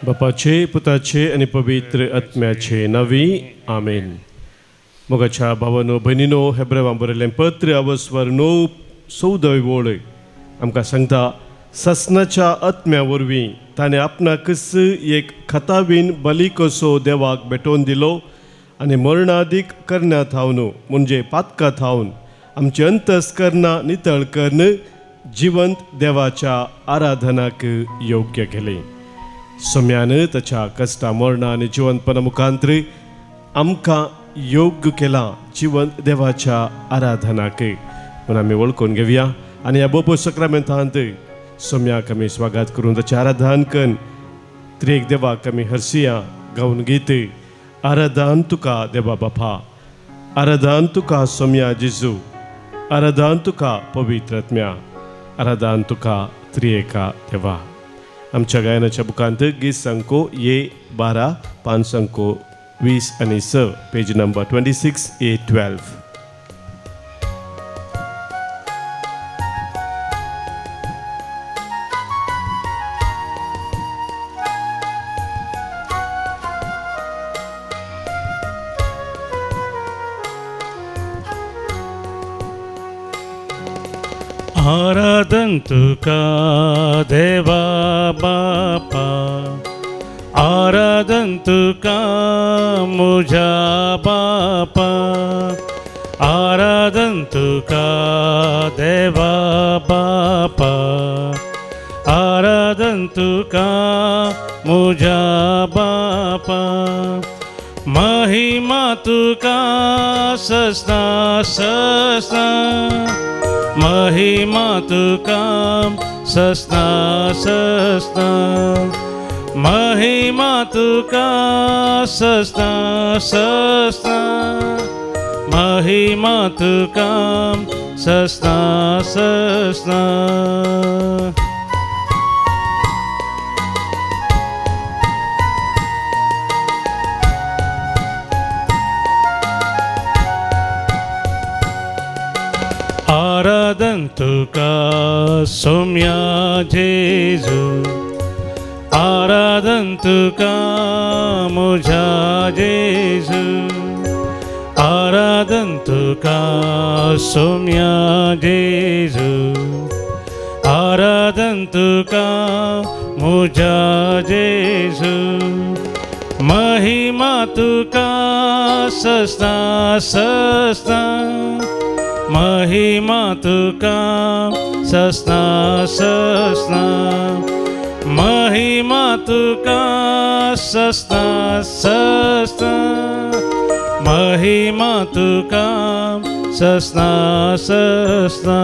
बापाचे, पुताचे आणि पवित्र आत्म्याचे नावी आमेन. मोगाच्या भावानो भयणीनो, हेब्रेवांक बरयल्लें पत्र अवस्वर 9:14 वोळ आमकां सांगता, ससनाच्या आत्म्या वरवीं ताणें आपणाकच एक खताबीन बली कसो देवाक भेटोवन दिलो आनी मरणादीक करण्या थावन म्हणजे पातकां थावन आमची अंतस्करणां नितळ करून जिवंत देवाच्या आराधनाक योग्य केलें. सोम्यान ताच्या कश्टा मरणा आनी जिवंतपणा मुखांतर आमकां योग्य केला जिवंत देवाच्या आराधनाक. म्हणून आमी वळखून घेवया आनी ह्या बोपो सक्रामेंतांत सोम्याक आमी स्वागत करून ताचें आराधन करून त्रेक देवाक आमी हरसिया गावन गीत. आराधन तुका देवा बापा, आराधन तुका सोम्या जेजू, आराधन तुका पवित्र आत्म्या, आराधन तुका त्रिएका देवा. आमच्या गायनाच्या बुकांत गीत संको ये 12 5 संको 20 आणि 6 पेज नंबर 26A12. आराधन तुका देवा बापा, आराधन तुका मुझा बापा, आराधन तुका देवा बापा, आराधन तुका मुझा बापा. महिमा तुका सस्ता सस्ता, महिमा तुका सस्ता सस्ता, महिमा तुका सस्ता सस्ता, महिमा तुका सस्ता सस्ता. आराधन तुका सोम्या जेजू, आराधन तुका मुझा जेजू, आराधन तुका सोम्या जेजू, आराधन तुका मुझा जेजू. महिमा तुका सस्ता सस्ता, महिमा तुका सस्ता सस्ता, महिमा तुका सस्ता सस्ता, महिमा तुका सस्ता सस्ता.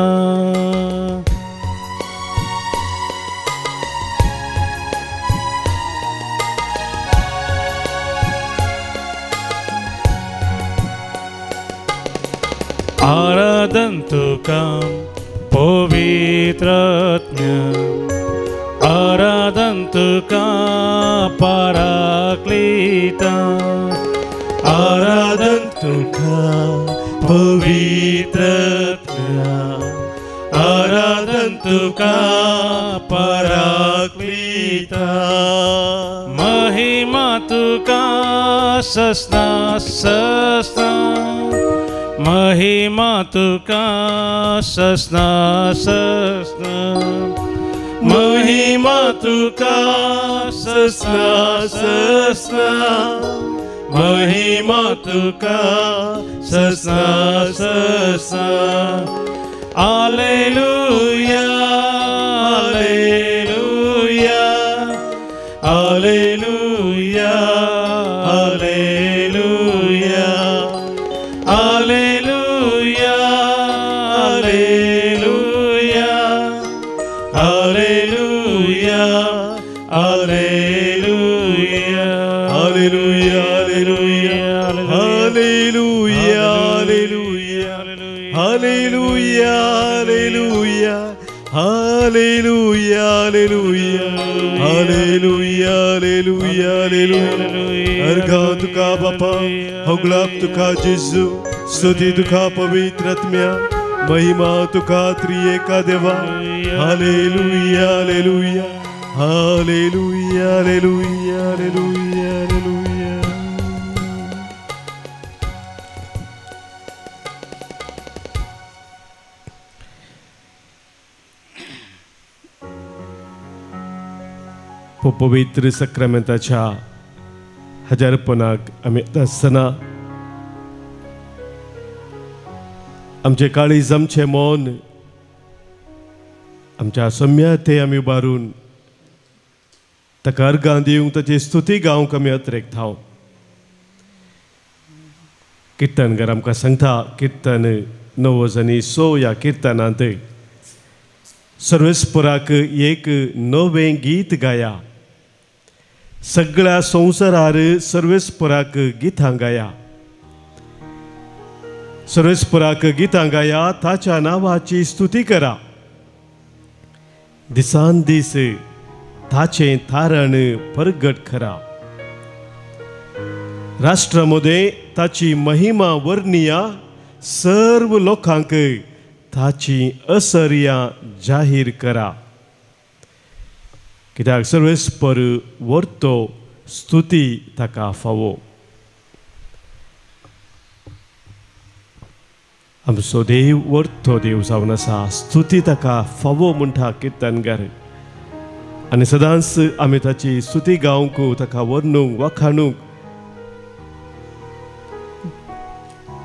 आराधन तुका पवित्र आत्म्या, आराधन तुका पराक्लिता, आराधन तुका पवित्र आत्म्या, आराधन तुका पराक्लिता. महिमा तुका सस्ता सस्ता, महिमा तुका सस्ता सस्ता, महिमा तुका सस्ता सस्ता, महिमा तुका सस्ता सस्ता. Alleluia, Alleluia, Alleluia, Alleluia, Alleluia, Alleluia, Alleluia, Alleluia, Alleluia, Alleluia, Alleluia, Alleluia, Alleluia, Alleluia, Alleluia, Alleluia, Alleluia, Alleluia. अर्घा तुका बापा, होगलाप तुका जेजू, स्तुती तुका पवित्र आत्म्या, महिमा तुका त्रिएका देवा. Hallelujah, hallelujah, Hallelujah, hallelujah, hallelujah, hallelujah. पवित्र सक्रामेंताच्या हजारपणाक आमी आसतना आमचे काळीज आमचे मन आमच्या सम्याते आमी उबारून ताका अर्गां दिवंक ताची स्तुती गावंक आमी अत्रेक थाव. किर्तनकार आमकां सांगता किर्तन 9:100 ह्या किर्तनांत सर्वेस्पराक एक नवें गीत गाया, सगळ्या संवसारार सर्वेस्पराक गितां गाया, सर्वेस्पराक गितां गाया, ताच्या नांवाची स्तुती करा. दिसान दीस ताचें थारण परगट करा. राष्ट्रामध्ये ताची महिमा वर्णिया, सर्व लोकांक ताची असर्या जाहीर करा. कित्याक सर्वेस्पर वर्तो स्तुती ताका फावो. आमचो देव वर्तो देव जावन आसा, स्तुती ताका फावो म्हणटा किर्तनकार. आनी सदांच आमी ताची स्तुती गावंक, ताका वर्णूंक वखाणूंक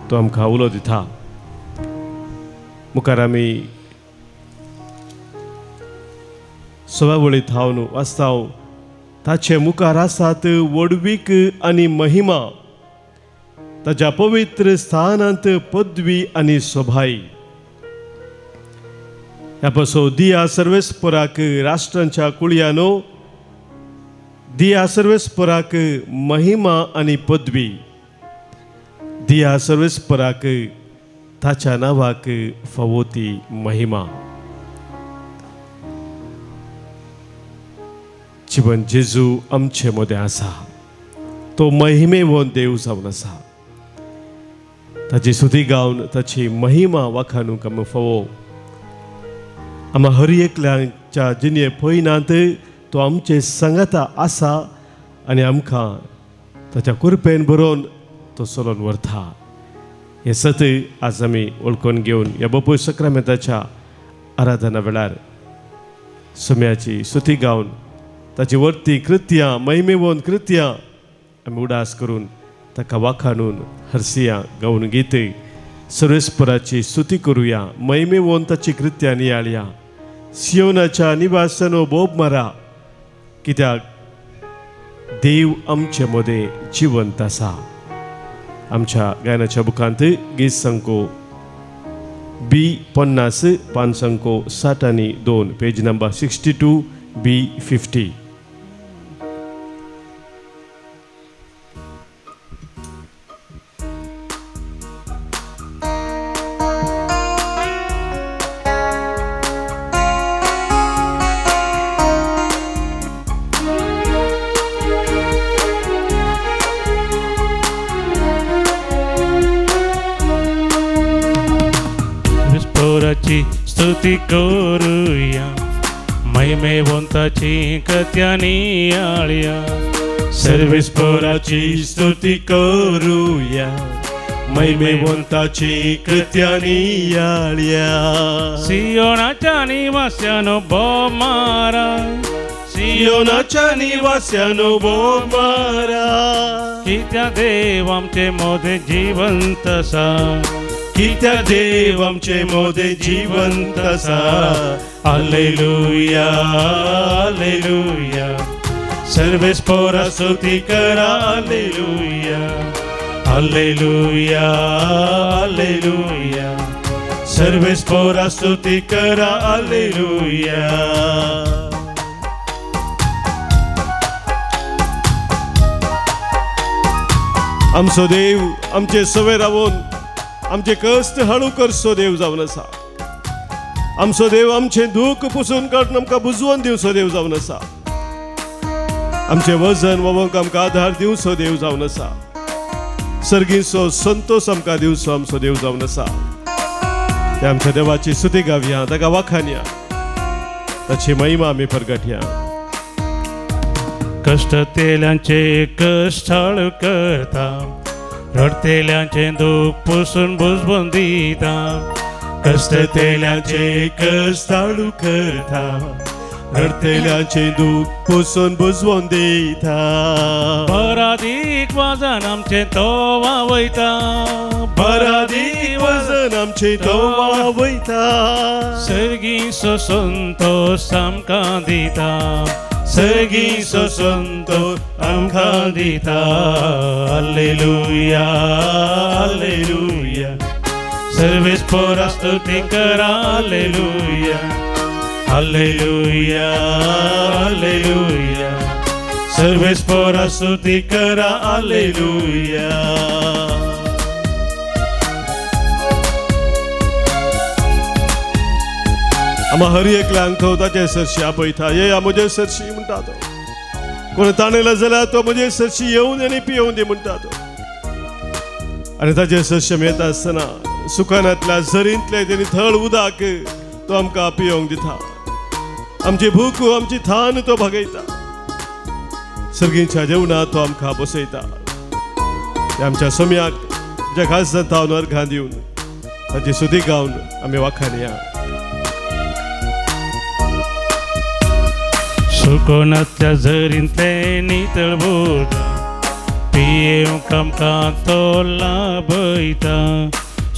तो आमकां उलो दिता. मुखार आमी सवावळी थावन वाचताव. ताचे मुखार आसात वडवीक आनी महिमा, ताच्या पवित्र स्थानांत पदवी आनी सोभाई. ह्या पासो दिया सर्वेस्पराक राष्ट्रांच्या कुळयानो, दिया सर्वेस्पराक महिमा आनी पदवी, दिया सर्वेस्पराक ताच्या नांवाक फावोती महिमा. जीवन जेजू आमचे मदें आसा, तो महिमेवंत देव जावन आसा. ताची स्तुती गावन ताची महिमा वखाणूंक आमी फावो. आम्हा हर एकल्याच्या जिणे पळयनात तो आमचे सांगाता आसा आनी आमकां ताच्या कृपेन बरोवन तो चलोवन व्हरता. हे सत आज आमी वळखून घेवन ह्या बापूय सक्रामेंताच्या आराधना वेळार सम्याची स्तुती गावन ताची वर्ती कृत्यां, महिमेवंत कृत्यां आमी उडास करून ताका वाखाणून हरसिया गावन गीत सर्वेस्पराची स्तुती करुया. महिमेवंताची कृत्यां नियाळया. सियोनाच्या निवासानो बोब मारा, कित्याक देव आमचे मदें जिवंत आसा. आमच्या गायनाच्या बुकांत गीत संको B50 पान संको 62 पेज नंबर 62 B50. स्तुती करूया, महिमेवंताची कृत्यां नियाळया. सर्वेस्पराची स्तुती करूया, महिमेवंताची कृत्यां नियाळया. सियोनाच्या निवास्यानो बोब मारा, सियोनाच्या निवास्यानो बोब मारा. कित्याक देव आमचे मदें जिवंत आसा, कित्याक देव आमचे मदें जिवंत आसा. Hallelujah, hallelujah. सर्वेस्परा स्तुती करा. Hallelujah, hallelujah, hallelujah. सर्वेस्परा स्तुती करा. हालेलुया. आमचो देव आमचे सवे रावून आमचे कश्ट हळू करचो देव जावन आसा. आमचो देव आमचे दूख पुसून काडून आमकां बुजवून दिवचो देव जावन आसा. आमचे वजन वोवंक आमकां आधार दिवचो देव जावन आसा. सर्गीचो संतोष आमकां दिवचो आमचो देव जावन आसा. त्या आमच्या देवाची स्तुती गावया, ताका वाखाणया, ताची महिमा आमी परगटया. कष्ट तेल्यांचे कष्ट हळू करता, रडतेल्यांचे दुःख पुसून बुजवून दिता. कष्ट तेल्यांचे कष्ट हळू करता, रडतेल्यांचे दुःख पुसून बुजवून दिता. पराधीक वजन आमचे तो वावयता, पराधीक वजन आमचे तो वावयता. सर्गी सोसून तो आमकां दिता, सर्गी सोसून तो आमकां दिता. हालेलुया हालेलुया, सर्वेस्परा स्तुती करा. हालेलुया हालेलुया हालेलुया, सर्वेस्परा स्तुती करा. हालेलुया. आम्हा हर एकल्यांक तो ताचे सरशी आपयता. ये म्हजे सरशी म्हणटा तो. कोण ताणयला जाल्यार तो म्हजे सरशी येवन आनी पियोवन दी म्हणटा तो. आनी ताचे सरशी मेळटा आसतना सुखानांतल्या झरींतले तेणी थळ उदक तो आमकां पियोवंक दिता. आमची भूक आमची थान तो भागयता. सर्गीच्या जेवणात तो आमकां बसयता. आमच्या सोम्याक तुज्या खास तावन अर्घां दिवन ताची स्तुती गावन आमी वाखाणया. सुकोनांतल्या झरींतले नितळ उदक पियेवंक आमकां तो लाभयता.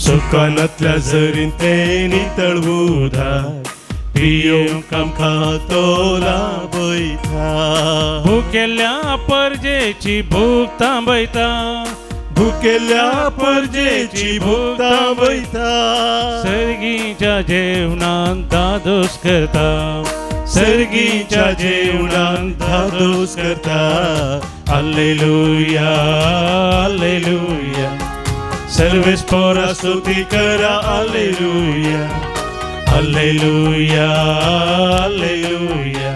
सुखानांतल्या झरींतले नितळ उदक पियेवंक आमकां तो लाभयता. भुकेल्या परजेची भूक थांबयता, भुकेल्या परजेची भूक थांबयता. सर्गीच्या जेवणांत दादोस करता, सर्गीच्या जेवणांत दादोस करता. हालेलुया हालेलुया, सर्वेस्परा स्तुती करा. हालेलुया हालेलुया हालेलुया,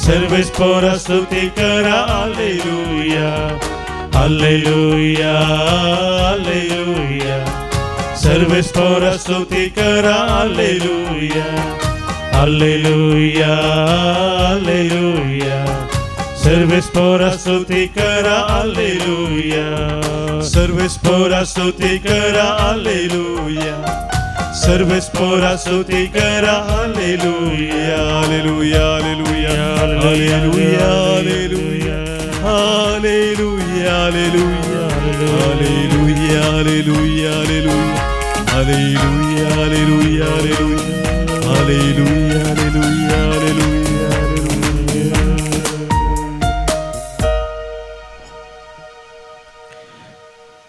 सर्वेस्परा स्तुती करा. हालेलुया हालेलुया हालेलुया, सर्वेस्परा स्तुती करा. हालेलुया हालेलुया हालेलुया, सर्वेस्परा स्तुती करा. हालेलुया सर्वेस्परा स्तुती करा. हालेलुया सर्वेस्परा स्तुती करा. Hallelujah hallelujah hallelujah hallelujah hallelujah hallelujah hallelujah hallelujah hallelujah hallelujah hallelujah hallelujah hallelujah hallelujah hallelujah hallelujah.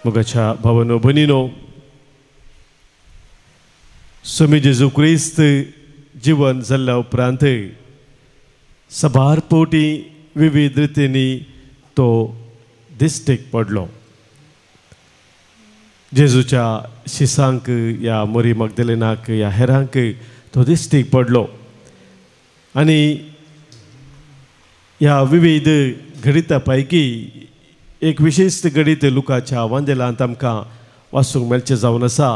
मोगाच्या भावांनो भयणींनो, स्वामी जेजू क्रिस्त जीवन जाल्ल्या उपरांत सबार पोटी विविध रितींनी तो दिश्टीक पडलो. जेजूच्या शिसांक या मरी मगदलेनाक या हेरांक तो दिश्टीक पडलो. आनी ह्या विविध घडिता पैकी एक विशिश्ट घडीत लुकाच्या वांदेलांत आमकां वाचूंक मेळचें जावन आसा.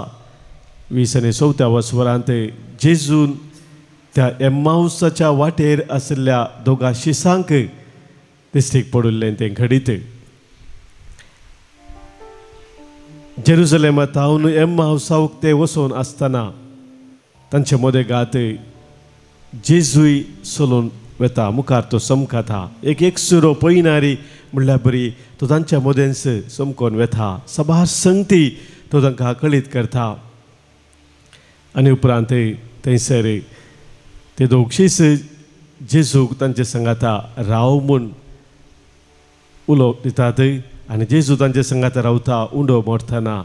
20 वर्सांत जेजून त्या एम्माउसाच्या वाटेर आशिल्ल्या दोगा शिसांक दिश्टीक पडुल्लें तें घडीत. जेरुसलेमांतावन एम्माउसाक ते वचून आसतना तांचे मदेगांत जेजूय चलून वेता. मुखार तो समकता. एक सुरो पयनारी म्हणल्यार बरी तो तांच्या मदेंच समकोन वेता. सबार संगती तो तांकां कळीत करता. आनी उपरांत थंयसर ते दोगशीच जेजूक तांचे सांगाता राव म्हूण उलोवप दितात. आनी जेजू तांचे सांगाता रावता. उंडो मोडटना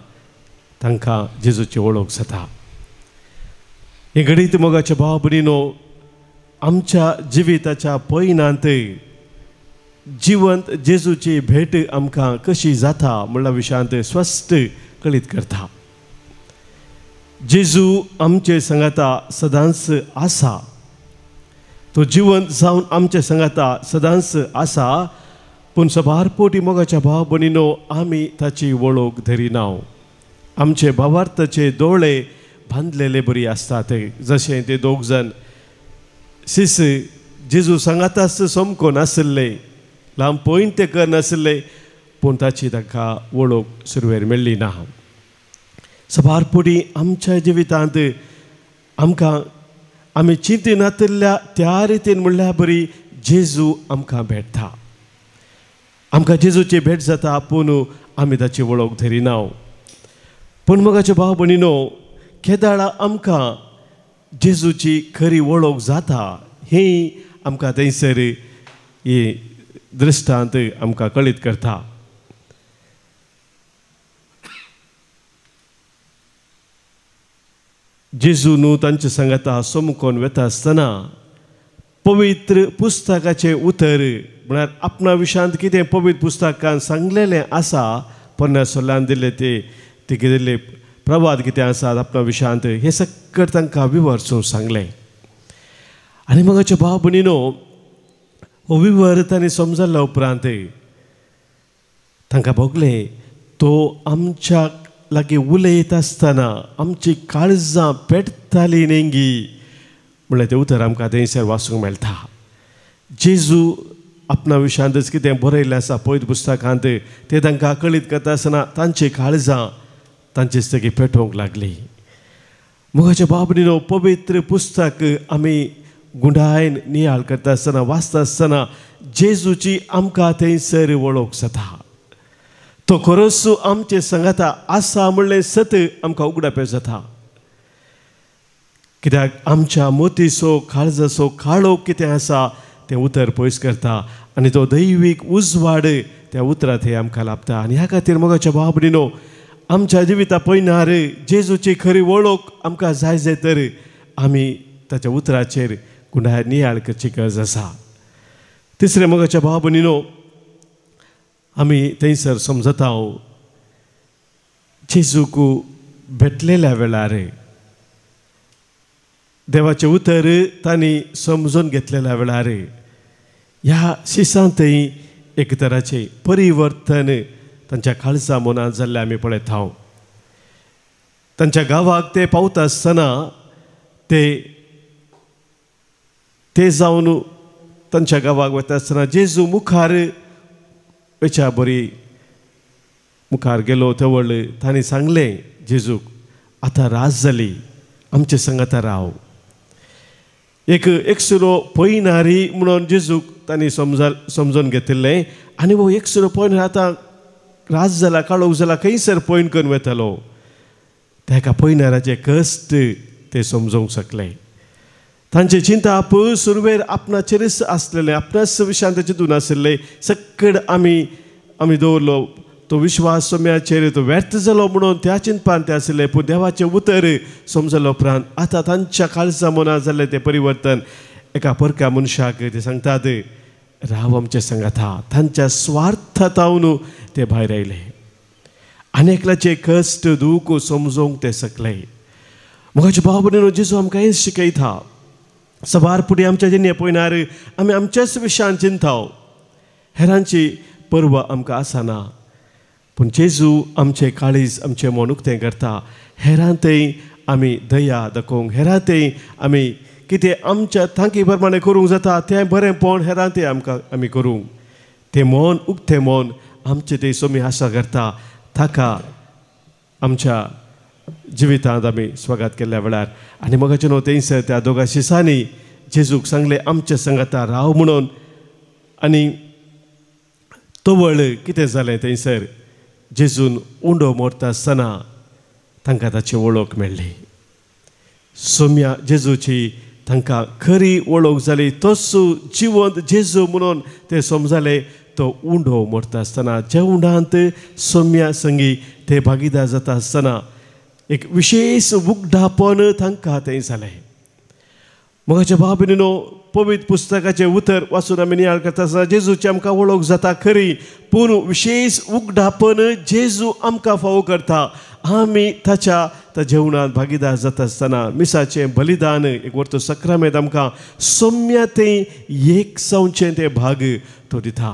तांकां जेजूची वळख जाता. हे घडीत मोगाच्या भाव भयणींनो, आमच्या जिविताच्या पयनांत जिवंत जेजूची भेट आमकां कशी जाता म्हणल्या विशयांत स्पश्ट कळीत करता. जेजू आमचे सांगाता सदांच आसा. तो जिवंत जावन आमचे सांगाता सदांच आसा. पूण सबार पोटी मोगाच्या भाव भयणींनो, आमी ताची वळख धरिना. आमचे भावार्थाचे दोळे बांदलेले बरी आसतात. जशें ते दोग जाण शिस जेजू सांगाताच समकोन आसले. लांब पयन ते करनासले पूण ताची ताका वळख सुरवेर मेळ्ळी ना. सबारपुडी आमच्या जिवितांत आमकां आमी चिंती नातिल्ल्या त्या रितीन म्हणल्यार बरी जेजू आमकां भेटता. आमकां जेजूची भेट जाता पूण आमी ताची वळख धरिना. पूण मोगाचे भाव भयणीनो, केदाळा आमकां जेजूची खरी वळख जाता हें आमकां थंयसर ही दृश्टांत आमकां कळीत करता. जेजू न्हू तांच्या सांगाता समकोन वेता आसतना पवित्र पुस्तकाचें उतर म्हळ्यार आपणा विशयांत कितें पवित्र पुस्तकान सांगलेलें आसा, परमेश्वरान दिलें ते दिल्ले प्रवाद कितें आसात आपणा विशयांत हें सगळें तांकां विवरसून सांगलें. आनी मगाचे भाव भयणीनो, हो विवर तांणी समजल्या उपरांत तांकां भोगलें तो आमच्या लागीं उलयत आसतना आमची काळजां पेटताली नेंगी म्हणल्यार तें उतर आमकां थंयसर वाचूंक मेळटा. जेजू आपणा विशयांतच कितें बरयल्लें आसा पवित्र पुस्तकांत तें तांकां कळीत करता आसतना तांची काळजां तांचे सगळीं पेटोवंक लागली. मोगाचे भाव भयणीनो, पवित्र पुस्तक आमी गुंडायन नियाळ करता आसतना वाचता आसतना जेजूची आमकां थंयसर वळख जाता. तो खरोच आमचे सांगाता आसा म्हणलें सत आमकां उगडावप जाता. कित्याक आमच्या मोतीचो काळजाचो काळोख कितें आसा तें उतर पयस करता आनी तो दैवीक उजवाड त्या उतरांत हे आमकां लाभता. आनी ह्या खातीर मोगाच्या भाव भयणीनो, आमच्या जिविता पयनार जेजूची खरी वळख आमकां जाय जाय तर आमी ताच्या उतराचेर गुंडाय नियाळ करची गरज आसा. तिसरें मोगाच्या भाव भयणीनो, आमी थंयसर समजता जेजूक भेटलेल्या वेळार देवाचें उतर तांणी समजून घेतलेल्या वेळार ह्या शिसांतय एक तराचें परिवर्तन तांच्या काळजा मनांत जाल्लें आमी पळयत आहोत. तांच्या गांवाक ते पावता आसतना ते जावन तांच्या गांवाक वता आसतना जेजू मुखार वेच्या बरी मुखार गेलो तेवळ तांणी सांगलें जेजूक, आतां रास जाली, आमचे सांगाता राव. एक सुरो पयनारी म्हणून जेजूक तांणी समजून घेतिल्लें आनी वो एक सुरो पयनार आतां रास जाला, काळोख जाला, खंयसर पयन करून वतालो. ताका पयनाराचे कश्ट ते समजूंक शकले. तांची चिंता सुरवेर आपणाचेरच आसलेलें, आपणाच विशयांत चिंतून आशिल्लें. सक्कड आमी दवरलो तो विश्वास सोम्याचेर तो व्यर्थ जालो म्हणून त्या चिंतपान ते आशिल्ले. पूण देवाचें उतर समजल्या उपरांत आतां तांच्या काळजा मनांत जाल्लें तें परिवर्तन एका परक्या मनशाक ते सांगतात, राव आमचे सांगाता. तांच्या स्वार्थांतावन ते भायर आयले. अनेकल्याचे कश्ट दूख समजूंक ते शकले. मोगाचे भाव भयणीनो, जेजू आमकां हें शिकयता. सवार फुडें आमच्या जिणे पयनार आमी आमच्याच विशयान चिंताव, हेरांची पर्व आमकां आसना. पूण जेजू आमचें काळीज आमचें मन उक्तें करता. हेरांतय आमी दया दाखोवंक, हेरांतय आमी कितें आमच्या तांकी प्रमाणे करूंक जाता तें बरेंपण हेरांतय आमी करूंक. तें मन उक्तें मन आमचें तें सोमी आशा करता. ताका आमच्या जिवितांत आमी स्वागत केल्ल्या वेळार आनी मोगाचें न्हू थंयसर त्या दोगा शिसांनी जेजूक सांगलें आमच्या सांगाता राव म्हणून. आनी तोवळ कितें जालें थंयसर जेजून उंडो मोडटा आसतना तांकां ताची वळख मेळ्ळी. सोम्या जेजूची तांकां खरी वळख जाली. तोच जिवंत जेजू म्हणून ते समजले. तो उंडो मोडटा आसतना जेवणांत सोम्या संगी ते भागीदार जाता आसतना एक विशेष उगडापण तांकां थंय जालें. मोगाच्या भाव भयणीनो, पवित्र पुस्तकाचें उतर वाचून आमी नियाळ करता आसतना जेजूची आमकां वळख जाता खरी, पूण विशेष उगडापण जेजू आमकां फावो करता. आमी त्या जेवणांत भागीदार जाता आसतना मिसाचें बलिदान एक वर्तो सक्रामेंत आमकां सोम्या तें एक जावचें तें भाग तो दिता.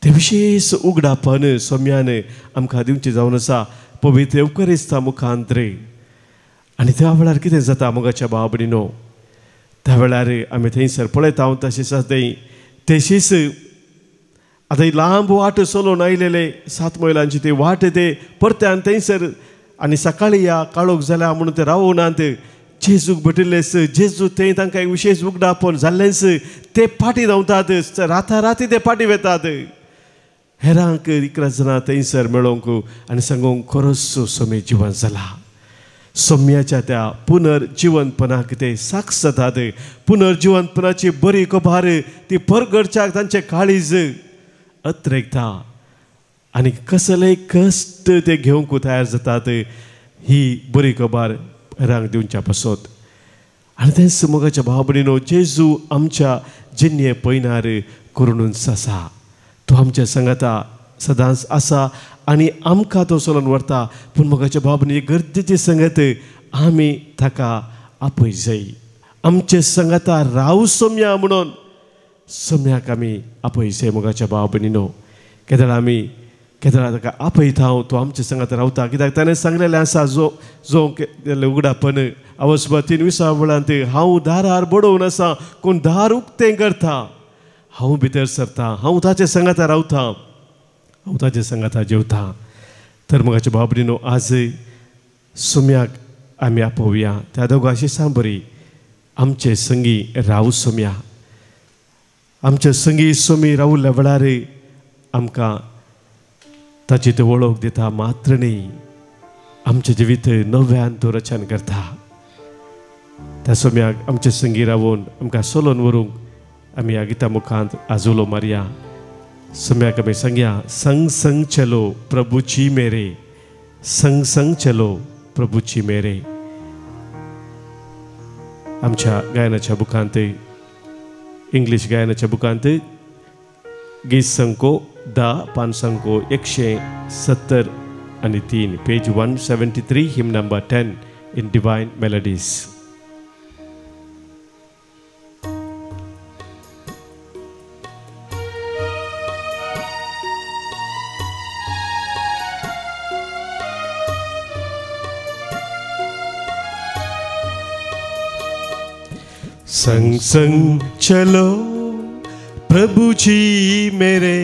तें विशेष उगडापण सोम्यान आमकां दिवचें जावन आसा पवित्र एवकरिस्ता मुखांतर. आनी त्या वेळार कितें जाता मोगाच्या भाव भयणीनो, त्या वेळार आमी थंयसर पळयता तशेंच तें शिस आता ही लांब वाट चलोवन आयलेले 7 मैलांची ती वाट ते परत्यान थंयसर आनी सकाळी या काळोख जाला म्हणून ते रावनात जेजूक भेटिल्लेस जेजू थंय तांकां एक विशेष उगडापण जाल्लेंस ते फाटी धांवतात राती ते फाटी वेतात हेरांक 11 जाणां थंयसर मेळोंक आनी सांगूंक खरोच सोमी जिवन जाला सोम्याच्या त्या पुनर्जिवनपणाक ते साक्ष जातात पुनर्जिवनपणाची बरी खबर ती परगडच्याक तांचे काळीज अत्रेकता आनी कसले कश्ट ते घेवंक तयार जातात ही बरी खबर हेरांक दिवच्या पासत आनी तेच मोगाच्या भाव भयणीनो जेजू आमच्या जिन्ये पयनार करूनच आसा तो आमच्या संगता सदांच आसा आनी आमकां तो चलोवन व्हरता पूण मोगाच्या भाव भयणी गरजेची संगत आमी ताका आपय जाय आमचे संगता राव सोम्या म्हणून सोम्याक आमी आपय जाय मोगाच्या भाव भयणीनो केदार ताका आपयता तो आमचे संगत रावता कित्याक ताणें सांगलेलें आसा जो उगडापण अवस्व 23 वेळांत हांव दारार बडोवन आसा कोण दार उक्तें करता हांव भितर सरता हांव ताचे संगता रावता हांव ताचे संगता जेवता तर मोगाच्या भाव भयणीनो आज सोम्याक आमी आपोवया त्या दोगांची सांबरी आमचे संगी राव सोम्या आमचे संगी सोमी रावल्या वेळार आमकां ताची तो वळख दिता मात्र न्ही आमचे जिवीत नव्यान तो रचन करता त्या सोम्याक आमचे संगी रावून आमकां सोलोवन व्हरूंक आमी ह्या गिता मुखांत आजुलो मारया सोम्याक आमी सांगया संग संग चलो प्रभुची मेरे संग संग चलो प्रभुची मेरे आमच्या गायनाच्या बुकांत इंग्लीश गायनाच्या बुकांत गीत संको 10 पान संको 173 page 173 him number 10 in divine melodies संग संग चलो प्रभु जी मेरे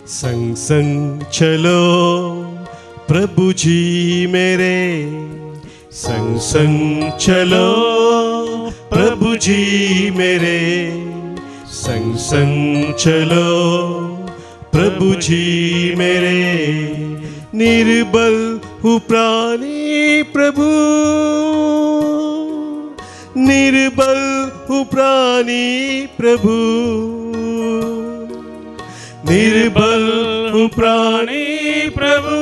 संग संग चलो प्रभु जी मेरे संग संग चलो प्रभु जी मेरे संग संग चलो प्रभु जी मेरे निर्बल हूँ प्राणी प्रभु निर्बल हूँ प्राणी प्रभु निर्बल हूँ प्राणी प्रभु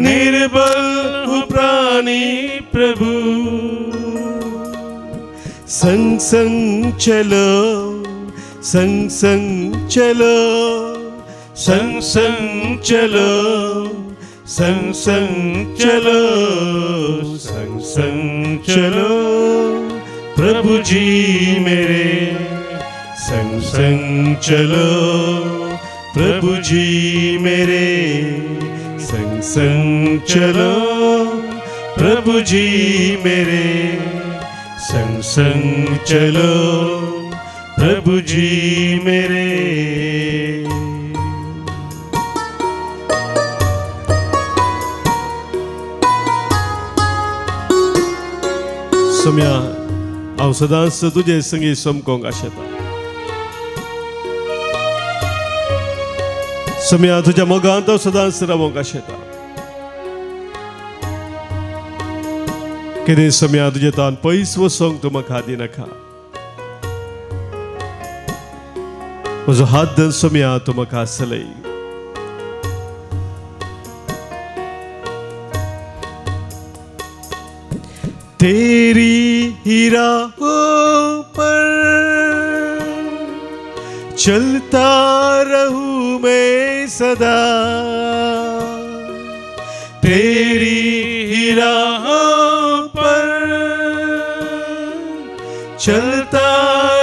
निर्बल हूँ प्राणी प्रभु संग संग चलो संग संग चलो संग संग चलो संग संग चलो संग संग चलो प्रभु जी मेरे संग संग चलो प्रभु जी मेरे संग संग चलो प्रभु जी मेरे संग संग चलो प्रभु जी मेरे सोम्या हांव सदांच तुजे संगी सोमकोंक आशेता सोम्या तुज्या मोगांत हांव सदांच रावोंक आशेता कितें सोम्या तुजे तान पयस वचोंक तूं म्हाका दिनाका म्हजो हात धरून सोम्या तूं म्हाका चलय तेरी ही राहों पर चलता रहूं मैं सदा तेरी ही राहों पर चलता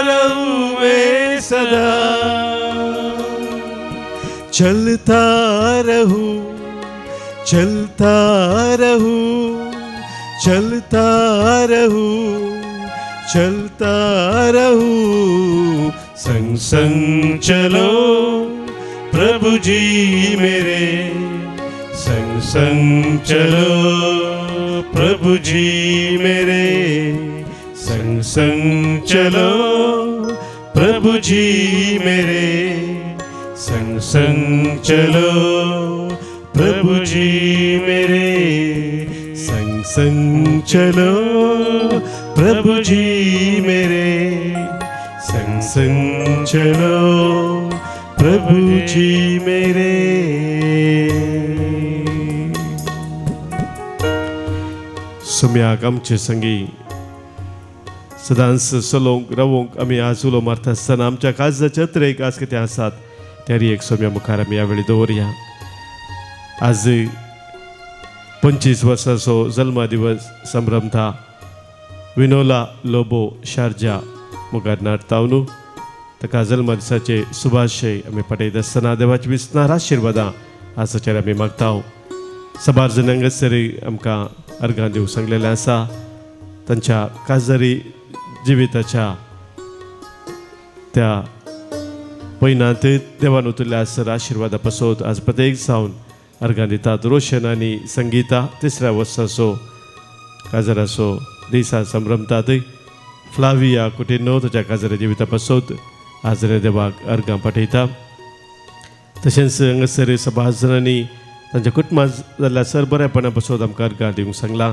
रहूं मैं सदा चलता रहूं चलता रहूं चलता रहूं संग संग चलो प्रभु जी मेरे, संग संग चलो प्रभु जी मेरे, संग संग चलो प्रभु जी मेरे, संग संग चलो प्रभु जी मेरे, संग संग चलो प्रभु जी मेरे, संग संग चलो प्रभु जी मेरे. सुम्याक आमचे संगी सदांच चलोवंक रावोवंक आमी आज उलो मारता आसतना आमच्या काळजाच्या तरेक आज कितें आसात त्यारी एक सोम्या मुखार आमी ह्या वेळी दवरया. आज 25 वर्साचो जल्मा दिवस संभ्रमता विनोला लोबो शारजा मुखार नाटताव न्हू. ताका जल्मा दिसाचे शुभाशय आमी पठयता आसतना देवाची विस्तार आशिर्वादां आसाचेर आमी मागताव. सबार जनांक सरी आमकां अर्गां दिवंक सांगलेलें आसा. तांच्या काजारी जिविताच्या त्या पयनांत देवान उतरल्या आसर आशिर्वादा पासत आज प्रत्येक जावन अर्गां दितात. रोशन आनी संगीता तिसऱ्या वर्साचो काजाराचो दीस आज संभ्रमतात. फ्लाविया कुटिनो ताच्या काजारी जिविता पासत आज देवाक अर्गां पाठयता. तशेंच हांगासर सबार जाणांनी तांच्या कुटुंबांत जाल्ल्या सर बरेपणा पासत आमकां अर्गां दिवंक सांगलां.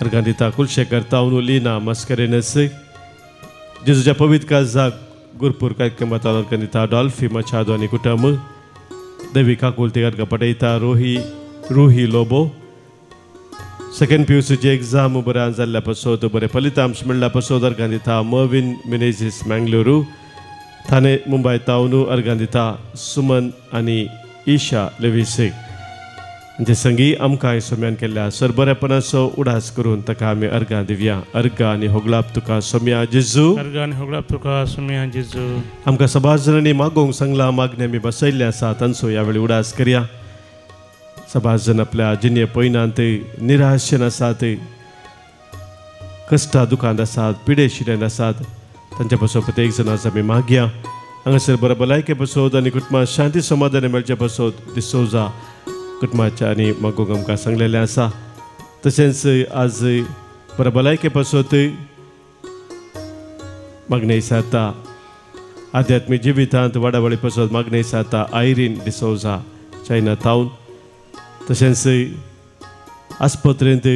अर्गां दिता कुलशेखर तावनू लिना मस्करेनस, जेजूच्या पवित्र काळजाक गुरपूर कार्यक्रमांत अर्गां दिता डॉल्फी मचादो आनी कुटुंब. देवी काकुलती अर्गां पठयता रुही लोबो. सेकंड PUCची एग्जाम बऱ्यान जाल्ल्या पासत बरे फलितांश मेळ्ळ्या पासत अर्गां दिता मर्विन मिनेझीस मंगळुरू. थाने मुंबय तावनू अर्गां दिता सुमन आनी ईशा लेविसे. जे संगी आमकां सोम्यान केल्ल्या सर बरेपणाचो उडास करून ताका आमी अर्गां दिवया. अर्गां आनी होगलाप तुका सोम्या जेजू, अर्गां आनी होगलाप तुका सोम्या जेजू. आमकां सबार जाणांनी मागोवंक सांगलां, मागणी आमी बसयल्ले आसा तांचो ह्या वेळी उडास करया. सबार जण आपल्या जिणे पयनांत निराशेन आसात, कश्टा दुखांत आसात, पिडे शिडेन आसात. तांच्या पासून प्रत्येक जण आज आमी मागया. हांगासर बरे भलायके पासत आनी कुटुंबांत शांती समाधान मेळचे पासत डिसोजा कुटुंबाच्या आनी मागोवंक आमकां सांगलेलें आसा. तशेंच आज बरे भलायके पासत मागणे जाता. आध्यात्मीक जिवितांत वाडावळी पासत मागणे जाता आयरीन डिसोजा चायना टावन. तशेंच आस्पत्रेंत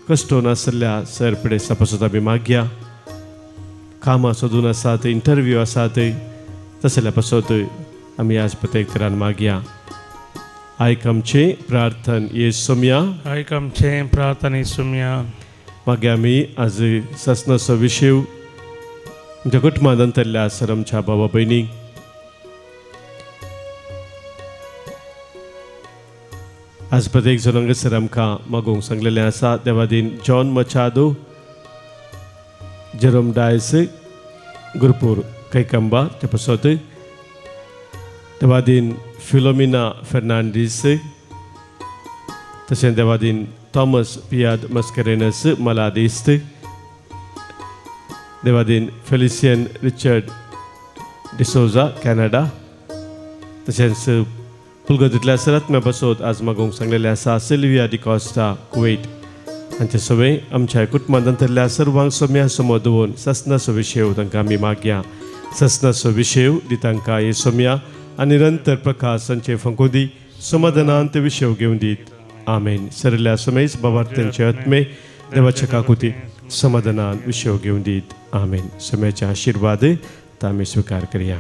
कश्टो नासल्या सर पिडेसा पासत आमी मागया. कामां सोदून आसात, इंटरव्यू आसात, तसल्या पासत आमी आज प्रत्येक तरान मागया. आयक आमचें प्रार्थन येसुम्या, आयक आमचें प्रार्थन येसुम्या. मागया आमी आज ससनाचो विशय आमच्या कुटुंबांत अंतरल्या सर आमच्या भावा भयणीक आज प्रत्येक जण हांगासर आमकां मागोवंक सांगलेलें आसा. देवादीन John Machado, Jerome Dias Gurpur Kaikamba ते पासत. देवादीन फिलोमिना फेर्नांडीस. तशें देवादीन थॉमस पियाद मस्करेनस मलादिस्त. देवादीन फेलिसियन रिचर्ड डिसोजा कॅनडा. तशेंच पुलगतींतल्या सरात्म्या पासत आज मागोवंक सांगलेलें आसा. Sylvia D'Costa Kuwait. हांचे सगळे आमच्या कुटुंबांत अंतरल्या सर्वांक सोम्या समोर दवरून ससनाचो विशय तांकां आमी मागया. ससनाचो विशय दी तांकां हे सोम्या आनी निरंतर प्रकाश तांचे फंकोदी समाधानांत विशय घेवन दीत. आमेन. सरल्या समेस बाबार्थ्यांचे आत्मे देवाच्या काकुती समाधानान विशय घेवन दीत. आमेन. सोम्याचे आशिर्वाद आमी स्वीकार करया.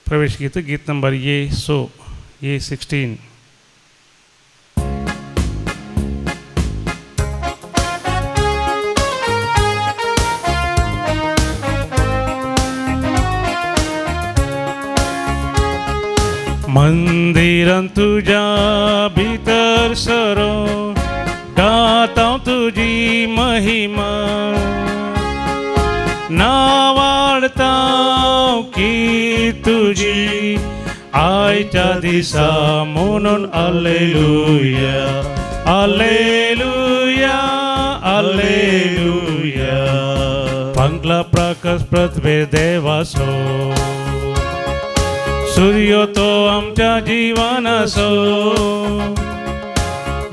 प्रवेश गीत गीत नंबर ये 16. मंदिरान तुझ्या भीतर सरो गाता तुझी महिमा नावाडता की तुझी आयच्या दिसा म्हणून alleluia alleluia alleluia पंकला प्रकाश पृथ्वी देवासो सूर्य तो आमच्या जीवनासो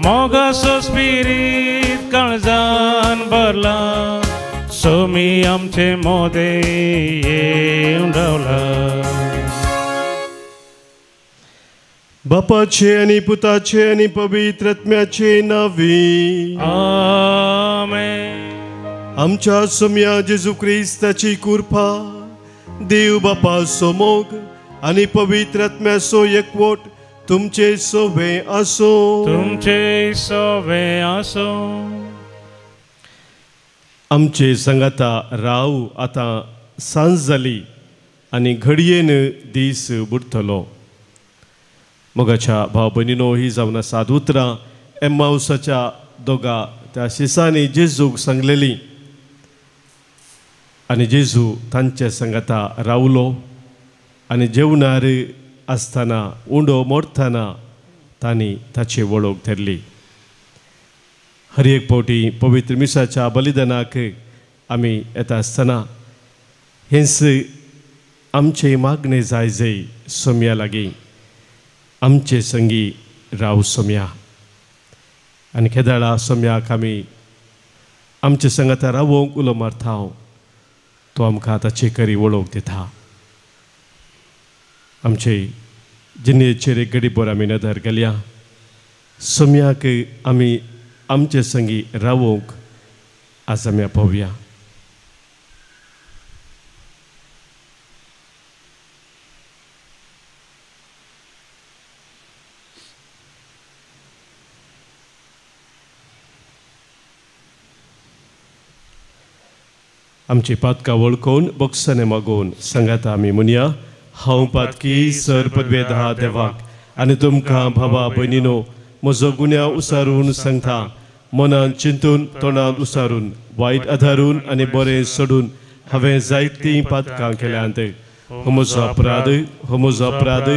मोगासो स्पिरीट काळजान भरला सोमी आमचे मोदे येऊन रावला बापाचे आणि पुताचे आणि पवित्र आत्म्याचे नावी आमेन. आमच्या सोम्या जेजू ख्रिस्ताची कृपा देव बापाचो मोग आणि पवित्र आत्म्याचो एकवट तुमचे सोबे असो तुमचे सोबे असो. आमचे संगाता राव आता सांज जाली आणि घडयेन दीस बुडतलो. मोगाच्या भाव भयणीनो ही जावन आसात उतरां एम्माउसाच्या दोगा त्या शिसांनी जेजूक सांगलेली आनी जेजू तांचे संगाता रावलो आनी जेवणार आसतना उंडो मोडतना तांणी ताची वळख धरली. हर एक फावटी पवित्र मिसाच्या बलिदानाक आमी येता आसतना हेंच आमचे मागणे जाय जय सोम्या लागीं आमचे संगी राव सोम्या आनी केदाळा सोम्याक आमी आमचे संगाता रावोंक उलो मारता तो आमकां ताचे करी वळख दिता. आमचे जिणेचेर एक घडीभर आमी नदर घालया. सोम्याक आमी आमचे संगी रावोंक आज आमी आपोवया. आमची पातकां वळखून बक्षाने मागोवन सांगाता आमी म्हणया. हांव पातकी सर पदवेदा देवाक आनी तुमकां भावा भयणीनो म्हजो गुन्या उसारून सांगता. मनान चिंतून तोंडांत उसारून वायट आदारून आनी बरें सोडून हांवें जायतीं पातकां केल्यांत. हो म्हजो अपराध हो म्हजो अपराध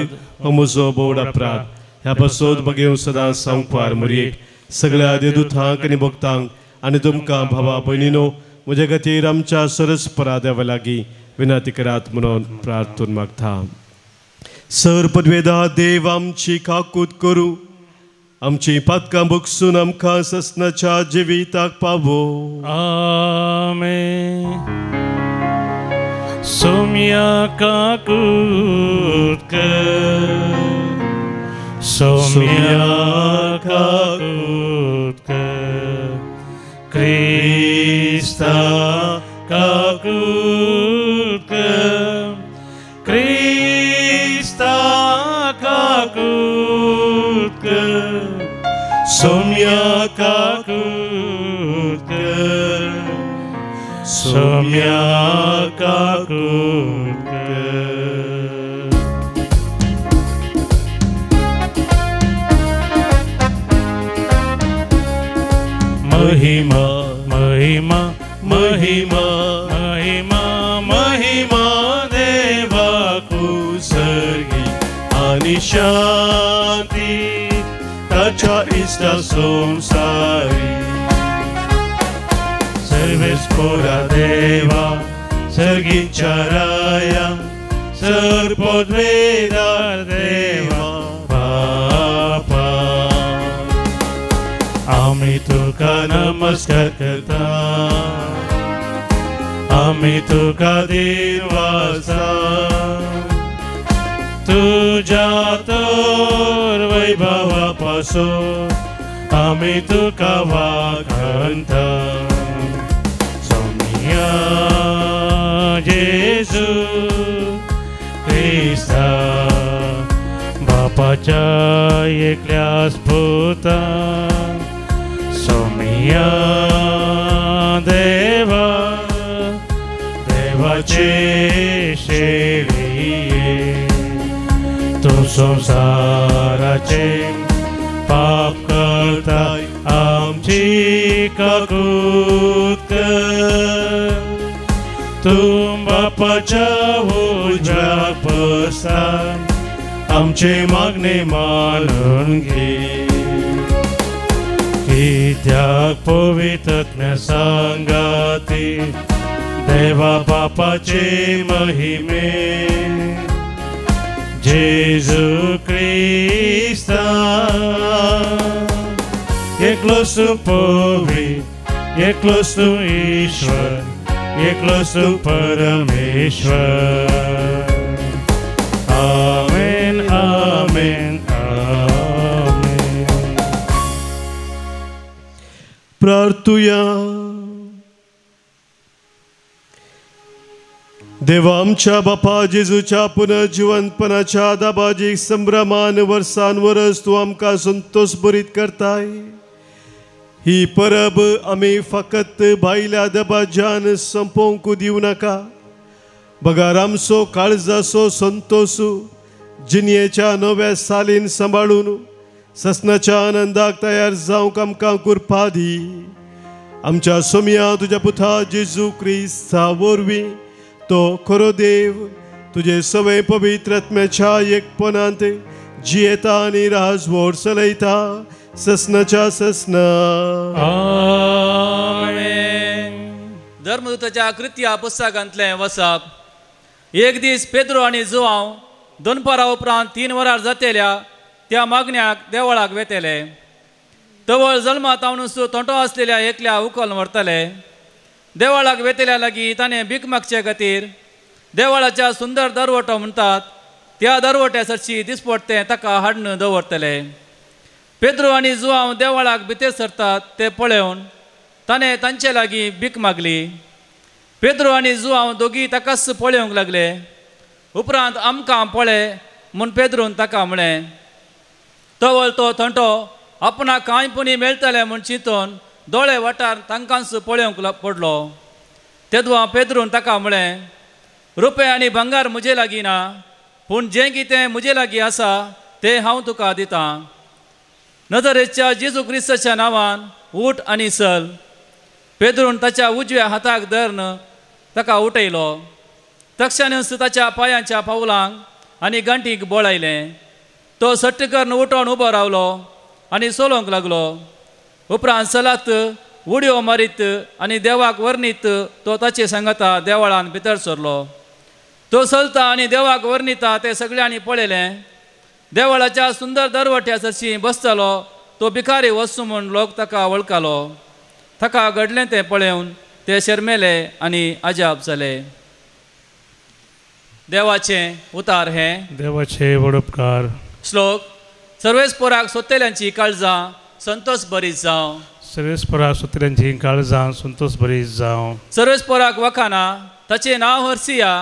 हो म्हजो बोड अपराध. ह्या पासत बगेव सदां सांगपार मरयेक सगळ्या देदूतांक आनी भक्तांक आनी तुमकां भावा भयणीनो म्हजे खातीर आमच्या सरस्परा देवा लागीं विनंती करात म्हणून प्रार्थून मागता. सर पदवेदा देव आमची काकूत करूं आमची पातकां बगसून आमकां ससनाच्या जिविताक पावो. आमेन. सोम्या काकूत कर सोम्या काकूत कर क्रिस्ता काकूत कर क्रिस्ता काकूत कर सोम्या काकूत कर सोम्या काकूत कर. महिमा महिमा महिमा महिमा महिमा देवाकू सर्गी आणि शांती ताच्या इष्टा संसारी. सर्वेस पोरा देवा सर्गीच्या राया सर्पद्वेदार देवा बापा आम्ही तुका नमस्कार करता आम्ही तुका देवाचा तुझ्या तर वैभवापासून आम्ही तुका वाखणता. सोम्या जेजू ख्रिस्त दिला बापाच्या एकल्यास पुता सौम्या देवा देवाचे शेळिये तू संसाराचे पाप करताय आमची काकूत तू बापाच्या उजव्या पसार आमचे मागणे मानून घे कित्याक पवित्र सांगाती देवा बापाचे महिमे जेजू क्रिस्ता एकलोच तू पवित्र एकलोच तू ईश्वर एकलोच तू परमेश्वर आमेन आमेन आमेन. प्रार्थुया. देवा आमच्या बापा जेजूच्या पुनर्जिवंतपणाच्या दाबाजीक संभ्रमान वर्सांवरस तू आमकां संतोष बरीत करताय. ही परब आमी फकत भायल्या दबाज्यान संपोवंक दिवं नाका. बगार आमचो काळजाचो संतोष जिणयेच्या नव्या सालीन सांबाळून ससनाच्या आनंदाक तयार जावंक आमकां कुरपा दी. आमच्या सोम्या तुज्या पुता जेजू क्रिस्ता वरवीं तो खरो देव तुझे सवय पवित्र आत्म्याच्या एकपणांत जियेता आनी राजवट चलयता ससनाच्या ससना. धर्मदूताच्या कृत्या पुस्तकांतले वचप. एक दीस पेद्रो आनी जोआंव दनपारा उपरांत 3 वरां जातेल्या त्या मागण्याक देवळाक वेतेले. तवळ जल्मात तावनूच तोंटो आसलेल्या एकल्या उखल व्हरतले. देवळाक वेतेल्या लागीं ताणें भीक मागचे खातीर देवळाच्या सुंदर दरवटो म्हणटात त्या दरवट्या सरची दिसपट्टे ताका हाडून दवरतले. पेद्रो आनी जोआंव देवळाक भितर सरतात ते पळोवन ताणें तांचे लागीं भीक मागली. पेद्रो आनी जोआंव दोगी ताकाच पळोवंक लागले. उपरांत आमकां पळय म्हूण पेद्रोन ताका म्हळें. तवळ तो थंटो आपणाक कांय पुणी मेळटलें म्हूण चिंतून दोळे वाठार तांकांच पळोवंक पडलो. तेदवा पेद्रोन ताका म्हळें, रुपये आनी भंगार म्हजे लागीं ना, पूण जें कितें म्हजे लागीं आसा तें हांव तुका दितां. नजरेच्या जेजू क्रिस्ताच्या नांवान उठ आनी चल. पेद्रोन ताच्या उजव्या हाताक धरून ताका उठयलो. तक्षणच ताच्या पांयाच्या पावलांक आनी गांठीक बोळ आयलें. तो सट्टकन उठोन उबो रावलो आनी चलोवंक लागलो. उपरांत चलत उडयो मारीत आनी देवाक वर्णीत तो ताचे सांगता देवळान भितर सरलो. तो चलता आनी देवाक वर्णिता ते सगळ्यांनी पळयलें. देवळाच्या सुंदर दरवट्या सरशी बसतलो तो भिकारी वस्तू म्हूण लोक ताका वळखलो. ताका घडलें तें पळोवन ते शर्मेले आनी अजाप जाले. देवाचें उतार हे. देवाचे वडपकार. श्लोक. सर्वेस्पराक सोदतेल्यांची काळजां संतोष बरीच जावं. सर्वेस्पराक सोदतेल्यांची काळजां संतोष बरीच जावं. सर्वेस्पराक वखाना ताचें नांव हरसिया.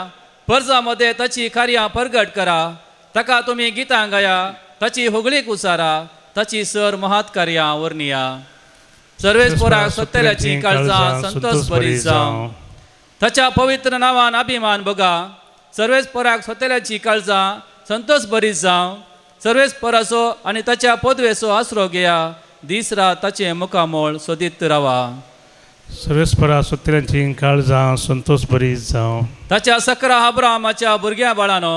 पर्जा मध्ये ताची कार्यां परगट करा. ताका तुमी गितां गाया. ताची होगळीक उसारा. ताची सर महात कार्यां वर्णिया. सर्वेस्पराक सोदतेल्यांची काळजां संतोष बरीच जावं. ताच्या पवित्र नांवान अभिमान बगा. सर्वेस्पराक सोदतेल्यांची काळजां संतोष बरीच जावं. सर्वेस्पराचो आनी ताच्या पदवेचो आसरो घेया. दीस रात ताचे मुखामोळ सोदीत रावा. सर्वेस्पराक सोदतेल्यांची काळजां संतोष बरीच जावं. ताच्या सकरा अब्राहमाच्या भुरग्या बाळानो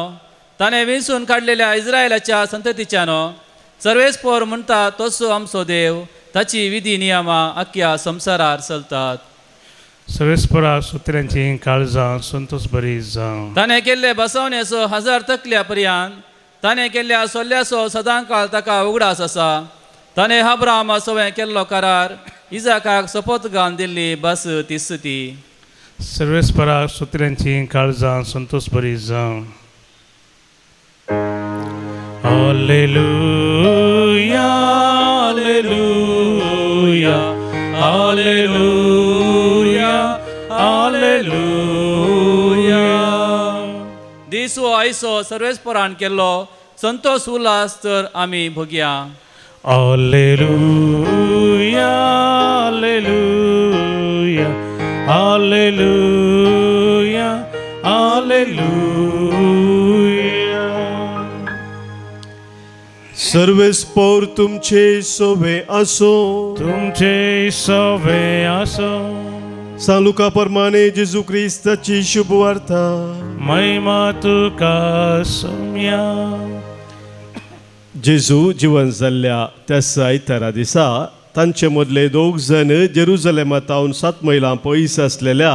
ताणें विंचून काडलेल्या इस्रायलाच्या संततीच्यानो सर्वेस्पर म्हणटा तोच आमचो देव. ताची विधी नियमां आख्या संवसारार चलतात. सर्वेस्पराक सोदतेल्यांची काळजां संतोष बरीच जावं. ताणें केल्ले बसवणेचो 1000 तकल्या पर्यंत ताणें केल्ल्या सोल्ल्याचो सदांकाळ ताका उगडास आसा. ताणें अब्राहमा सवय केल्लो करार इजाकाक सपोतगान दिल्ली बस तिसती. सर्वेस्पराक सोदतेल्यांची काळजां संतोष बरीच जावं. Hallelujah hallelujah hallelujah hallelujah. दिसो बायसो सर्वेस्परान केल्लो संतोष उल्हास तर आमी भोगया. Alleluia, alleluia, alleluia, alleluia. सर्वेस्पोर तुमचे सोवे असो. तुमचे सवे असो. सांलुका प्रमाणे जेजू क्रिस्ताची शुभ वार्ता. महिमा तुका सोम्या. जेजू जिवन जाल्ल्या त्या आयतारा दिसा तांचे मदले 2 जण जेरुसलेमांतावन 7 मैलां पयस आसलेल्या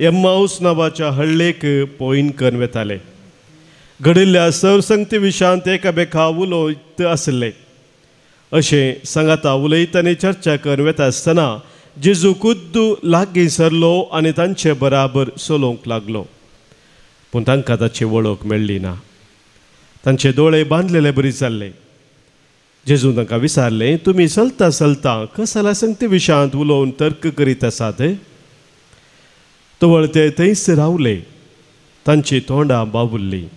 एम्माऊस नांवाच्या हळ्ळेक पळोवन करून वेताले. घडिल्ल्या सरसंगती विशांत एकामेका उलयत आसले. अशें सांगाता उलयत आनी चर्चा करून वेता आसतना जेजू खुद्द लागीं सरलो आनी तांचे बराबर चलोवंक लागलो. पूण तांकां ताची वळख मेळ्ळी ना. तांचे दोळे बांदलेले बरी जाल्ले. जेजून तांकां विचारलें, तुमी चलता चलता कसल्या संगती विशांत उलोवन तर्क करीत आसात? तवळ ते थंयच रावले. तांची तोंडां बाबुल्लीं.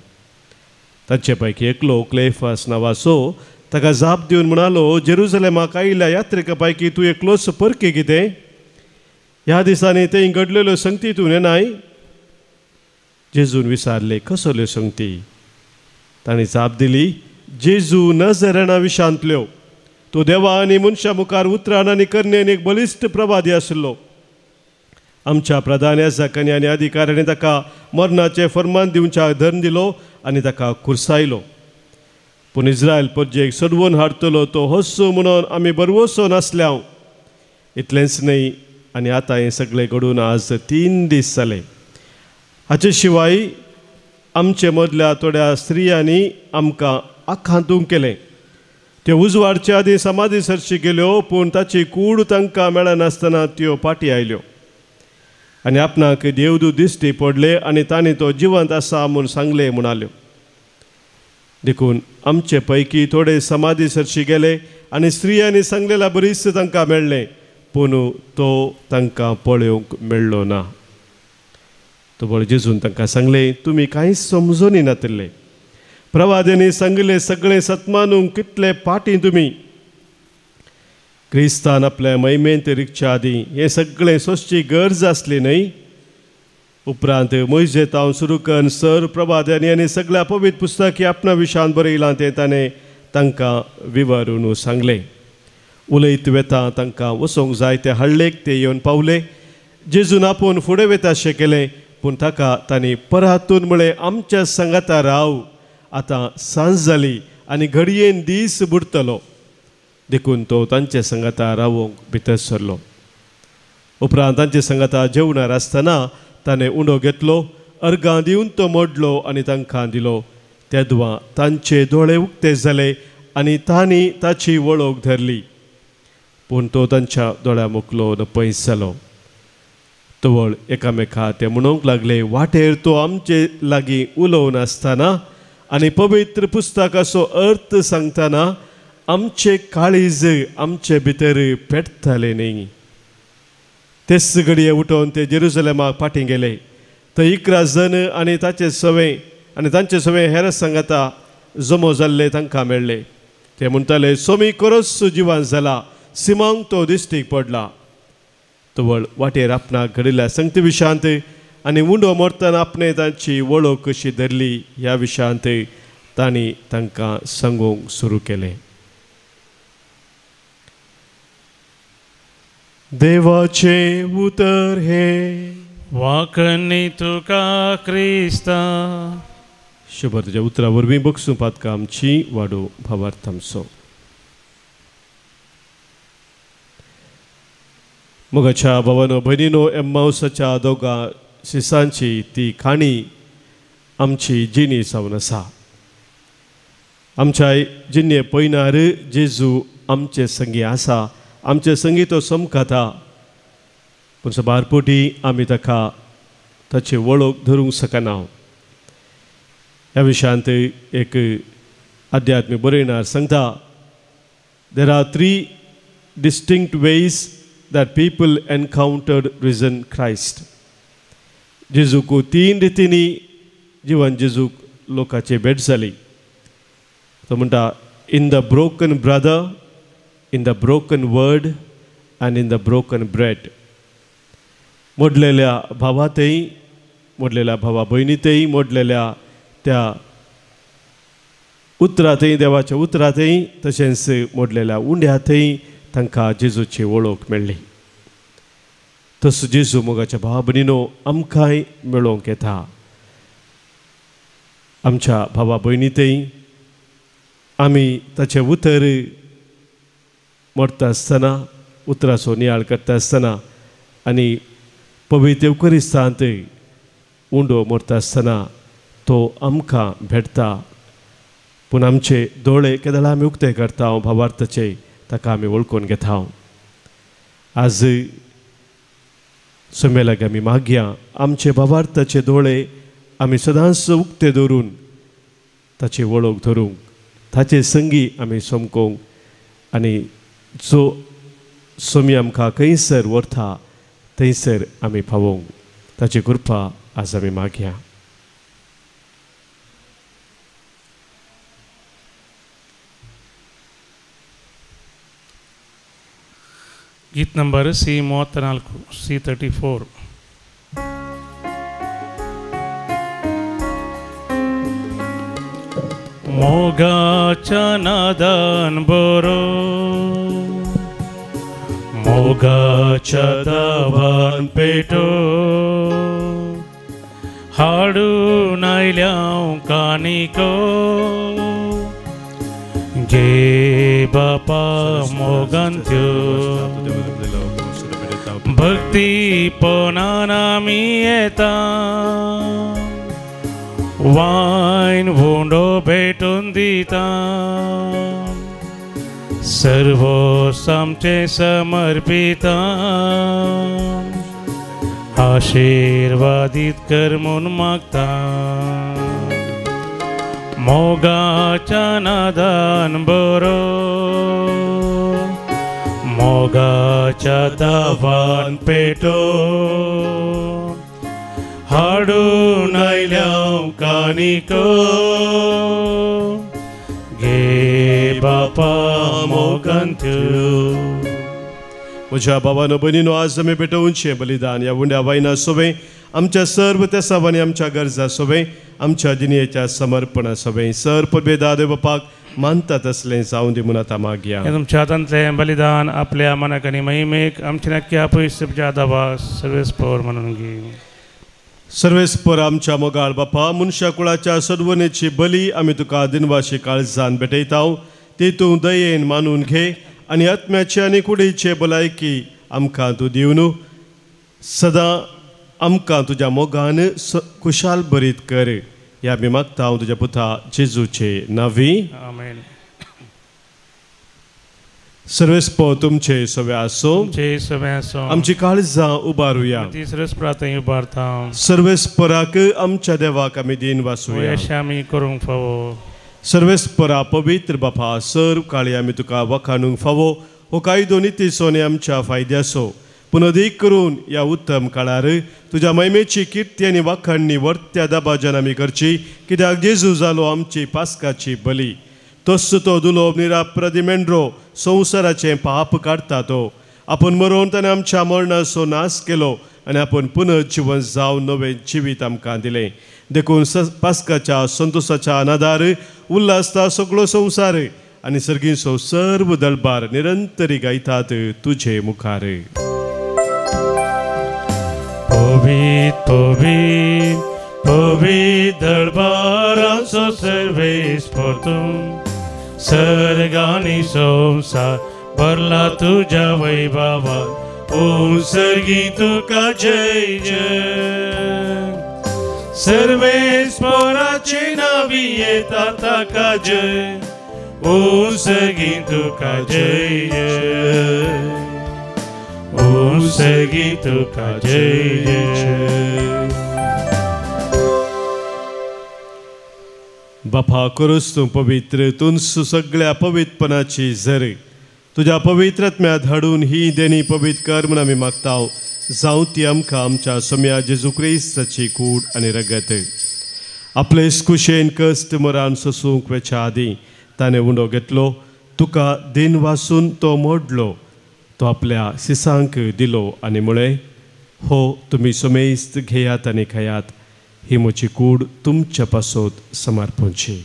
तांचे पैकी एकलो क्लेफास नांवाचो ताका जाप दिवन म्हणालो, जेरुसलेमाक आयिल्ल्या यात्रेका पैकी तूं एकलोच परके कितें? ह्या दिसांनी थंय घडलेल्यो संगती तूं नेनाय? जेजून विचारले, कसल्यो संगती? तांणी जाप दिली, जेजू नजरेणा विशांतल्यो. तो देवा आनी मनशा मुखार उतराण आनी करणेन एक बलिश्ट प्रवादी आशिल्लो. आमच्या प्रधान याजकांनी आनी अधिकाऱ्यांनी ताका मरणाचें फर्मान दिवच्या धर्म दिलो आनी ताका कुरसायलो. पूण इस्रायल प्रजेक सोडवून हाडटलो तो होस्सो म्हणून आमी बरवसो नासल्या. इतलेंच न्हय आनी आतां हें सगळें घडून आज 3 दीस जाले. हाचे शिवाय आमचे मदल्या थोड्या स्त्रियांनी आमकां आखांतूंक केलें. त्यो उजवाडचे आदीं समाधी सरशी गेल्यो, पूण ताची कूड तांकां मेळनासतना त्यो फाटीं आयल्यो. आनी आपणाक देवदूत दिश्टी पडले आनी तांणी तो जिवंत आसा म्हूण सांगलें म्हणाल्यो. देखून आमचे पैकी थोडे समाधी सरशी गेले आनी स्त्रियांनी सांगलेल्या बरीच तांकां मेळ्ळें, पूण तो तांकां पळोवंक मेळ्ळो ना. तो बळ जेजून तांकां सांगलें, तुमी कांयच समजून नातले. प्रवाद्यांनी सांगलें सगळें सत्मानूंक कितले फाटीं तुमी. क्रिस्तान आपल्या महिमेंत रिक्षा आदीं हें सगळें सोंसची गरज आसली न्हय? उपरांत मोइजेतावन सुरू करून सर प्रभाद्यांनी आनी सगळ्या पवित्र पुस्तकी आपणा विशयान बरयलां तें ताणें तांकां विवरून सांगलें. उलयत वेता तांकां वचोंक जाय ते हळ्ळेक ते येवन पावले. जेजून आपूण फुडें वेताशें केलें, पूण ताका तांणी परतून म्हळें, आमच्या सांगाता राव. आतां सांज जाली आनी घडयेन दीस बुडतलो. देखून तो तांचे सांगाता रावोंक भितर सरलो. उपरांत तांचे सांगाता जेवणार आसतना ताणें उंडो घेतलो, अर्गां दिवन तो मोडलो आनी तांकां दिलो. तेदवां तांचे दोळे उक्ते जाले आनी तांणी ताची वळख धरली. पूण तो तांच्या दोळ्या मुखलो पयस जालो. तवळ एकामेका ते म्हणूंक लागले, वाटेर तो आमचे लागीं उलोवन आसतना आनी पवित्र पुस्तकाचो अर्थ सांगतना आमचे काळीज आमचे भितर पेटताले न्ही. तेच घडये उठोवन ते जेरुसलेमाक फाटीं गेले. थंय 11 जण आनी तांचे सवे हेर सांगाता जमो जाल्ले तांकां मेळ्ळे. ते म्हणटाले, सोमी खरोच जिवान जाला, सिमांक तो दिश्टीक पडला. तवळ वाटेर आपणाक घडिल्ल्या संगती विशयांत आनी उंडो मोरतना आपणे तांची वळख कशी धरली ह्या विशयांत तांणी तांकां सांगूंक सुरू केलें. देवाचे उतर हे वाकणी तुका क्रिस्ता. शुभ तुज्या उतरा वरवीं बगसूं पातका आमची वाडो भावार्थ आमचो. मोगाच्या भावानो भयणीनो, एम्माऊसाच्या 2 शिसांची ती खाणी आमची जिणी जावन आसा. आमच्या जिणे पयनार जेजू आमचे संगी आसा, आमचे संगी तो समकाता. पूण सबारपोटी आमी ताका ताची वळख धरूंक शकना. ह्या विशयांत एक आध्यात्मीक बरयणार सांगता, there are 3 distinct ways that people encountered risen Christ. जेजूक 3 रितींनी जिवन जेजूक लोकांची भेट जाली. तो म्हणटा, in the broken brother, in the broken word and in the broken bread. मोडलेल्या भावातही, मोडलेल्या भावा बहिणीतही, मोडलेल्या त्या उतरांतही, देवाच्या उतरांतही, तशेंच मोडलेल्या उंड्यातही तांकां जेजूची वळख मेळ्ळी. तसो जेजू मोगाच्या भावा भयणीनो आमकांय मेळोवंक येता. आमच्या भावा भयणीतही आमी ताचे उतर मोडटा आसतना, उतराचो नियाळ करता आसतना आनी पवित्र एवकरिस्तांत उंडो मोडटा आसतना तो आमकां भेटता. पूण आमचे दोळे केदळा आमी उक्ते करता भावार्थाचे, ताका आमी वळखून घेता. आज सोमेलाग आमी मागया आमचे भावार्थाचे दोळे आमी सदांच उक्ते दवरून ताची वळख धरूंक, ताचे संगी आमी सोमकोंक आनी जो सोमी आमकां खंयसर व्हरता थंयसर आमी पावोंक. ताची कृपा आज आमी मागया. गीत नंबर C34, C34. मोगाच्या नादान बरो, मोगाच्या दाबान पेटो, हाडून आयल्या कानिको, गे बापा मोगान त्यो. भक्ती पोनान आमी येता, वायन वोंडो भेटून दिता, सर्व आमचे समर्पिता, आशीर्वादित कर म्हूण मागता. मोगाच्या नादान बरो, मोगाच्या दाबान पेटो, हाडून आयल्या कानिको, गे बापा मोगान त्यो. म्हज्या भावानो भयणीनो आज आमी पेटोवचें बलिदान ह्या उंड्या वायना सोबे आमच्या सर्व तेसावांनी आमच्या गरजा सोबे आमच्या जिणेच्या समर्पणा सोबे सर परबेदा देव बापाक मानतात असलें जावं दी म्हणून आतां मागया. तुमच्या हातांतलें बलिदान आपल्या मनाक आनी महिमेक आमच्या नक्की पयस दाबा सर्वेस्पर म्हणून घे. सर्वेस्पर आमच्या मोगाळ बापा, मनशा कुळाच्या सदवणेची बली आमी तुका दिनवाशी काळजान भेटयता. ती तूं दयेन मानून घे आनी आत्म्याचे आनी कुडीचे भलायकी आमकां तूं दिवन सदां आमकां तुज्या मोगान खुशाल बरीत कर. ह्या आमी मागता हांव तुज्या पुता जेजूचे नांवी. आमेन. सर्वेस्पर तुमचे सवे आसो, आमची काळजां उबारुया. उबारता सर्वेस्पराक आमच्या देवाक आमी दिन वासुया. आमी करूंक फावो. सर्वेस्परा पवित्र बापा, सर काळी आमी तुका वखाणूंक फावो. हो कायदो निती सोने आमच्या फायद्याचो, पूण अदीक करून ह्या उत्तम काळार तुज्या महिमेची किर्ती आनी वखाणणी वर्त्या दाबाजान आमी करची, कित्याक जेजू जालो आमची पास्काची बली. तस तो दुलोब निराप्रदी मेंढरो संवसाराचें पाप काडटा. तो आपूण मरोवन ताणें आमच्या मरणाचो नाश केलो आनी आपूण पुनर्जीवन जावन नवें जिवीत आमकां दिलें. देखून पास्काच्या संतोशाच्या अनादार उल्हासता सगळो संवसार आनी सर्गीचो सर्व दळबार निरंतरी गायतात तुझे मुखार. पवित्र पवित्र पवित्र दळबाराचो सर्वेस्पर तूं, सर्गानी संसार भरला तुझ्या वैभवान. ओ सर्गी तुका जय जय, सर्वेस्पराचे नावी येता ताका जय. ओ सर्गी तुका जय जय, ओ सर्गी तुका जय जय. बापा करूस तूं पवित्र, तुंस सगळ्या पवित्रपणाची झर. तुज्या पवित्रत्म्यांत हाडून ही देणी पवित्र कर म्हूण आमी मागता. जावं ती आमकां आमच्या सोम्या जेजू क्रिस्ताची कूड आनी रगत. आपले कुशेन कश्ट मरान सोसूंक वेच्या आदी ताणें उंडो घेतलो, तुका दिन वासून तो मोडलो, तो आपल्या सिसांक दिलो आनी म्हळें, हो तुमी सोमेस्त घेयात आनी खायात, ही म्हजी कूड तुमच्या पासत समर्पणची.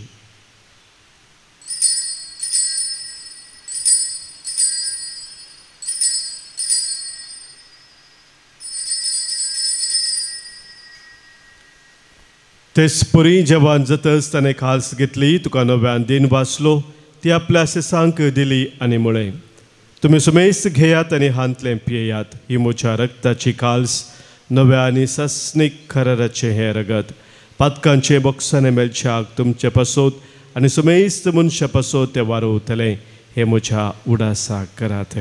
तेच परी जेवान जातच ताणें खास घेतली, तुका नव्यान दिन वाचलो, ती आपल्या सिसांक दिली आनी म्हळें, तुमी सुमेस्त घेयात आनी हांतलें पियेयात, ही म्हज्या रक्ताची काल्स, नव्या आनी सस्नीक खराराचें हें रगत, पातकांचे बोक्साने मेलच्याक तुमचे पासत आनी सुमेस्त मनशा पासत तें वारोवतलें, हें म्हज्या उडासाक करात.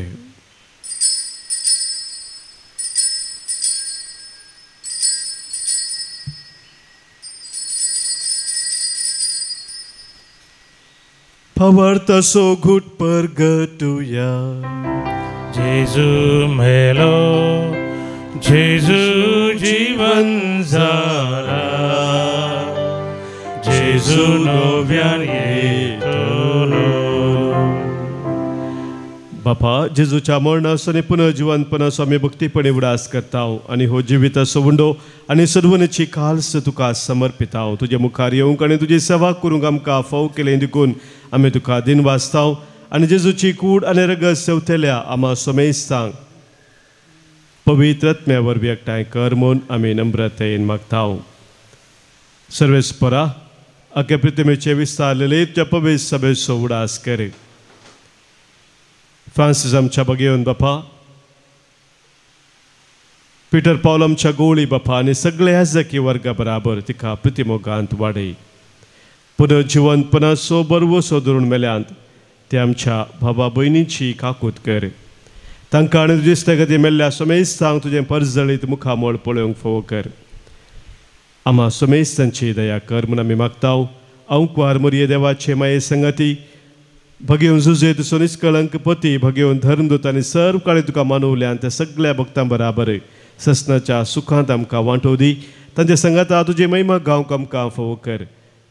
Favarta so good purgatoria. जेजू मेलो, जेजू जीवन जाला, जेजू नव्यान येतलो. बापा जेजूच्या मरणासो आनी पुनर्जीवनपणाचो आमी भक्तीपणे उडास करता आनी हो जिविताचो उंडो आनी सदवनेची काल्स तुका समर्पिता. तुजे मुखार येवंक आनी तुजी सेवा करूंक आमकां फाव केलें देखून आमी तुका दिन वाचता आनी जेजूची कूड आनी रगत सेवतल्या आमा सोमेस्तांक पवित्र आत्म्या वरवीं एकठांय कर म्हूण आमी नम्रतेन मागता. सर्वेस्परा अख्या पृथ्वीचे विस्तारलेले तुज्या पवित्र सभेचो उडास कर. फ्रांसीस आमच्या बगेवन बापा, पिटर पॉल आमच्या गोळी बापा आनी सगळे याजकी वर्गा बराबर तिका प्रतिमोगांत वाडय. पुनर्जीवनपणाचो बरवसो धरून मेल्यांत ते आमच्या भावा भयणीची काकूत कर. तांकां आनी तुजे इश्टगती मेल्ल्या सोमेस्तांक तुजें परजळीत मुखामोळ पळोवंक फोव कर. आमा सोमेस्तांची दया कर म्हूण आमी मागता. अंकवार मरिये देवाचे माये संगती, भगेवन झुजेत सोनिस्कळंक पती, भगेवन धर्मदूत आनी सर्व काळी तुका मानवल्यान त्या सगळ्या भक्तां बराबर ससनाच्या सुखांत आमकां वांटो दी. तांच्या संगता तुजी महिमा गावंक आमकां फोव कर.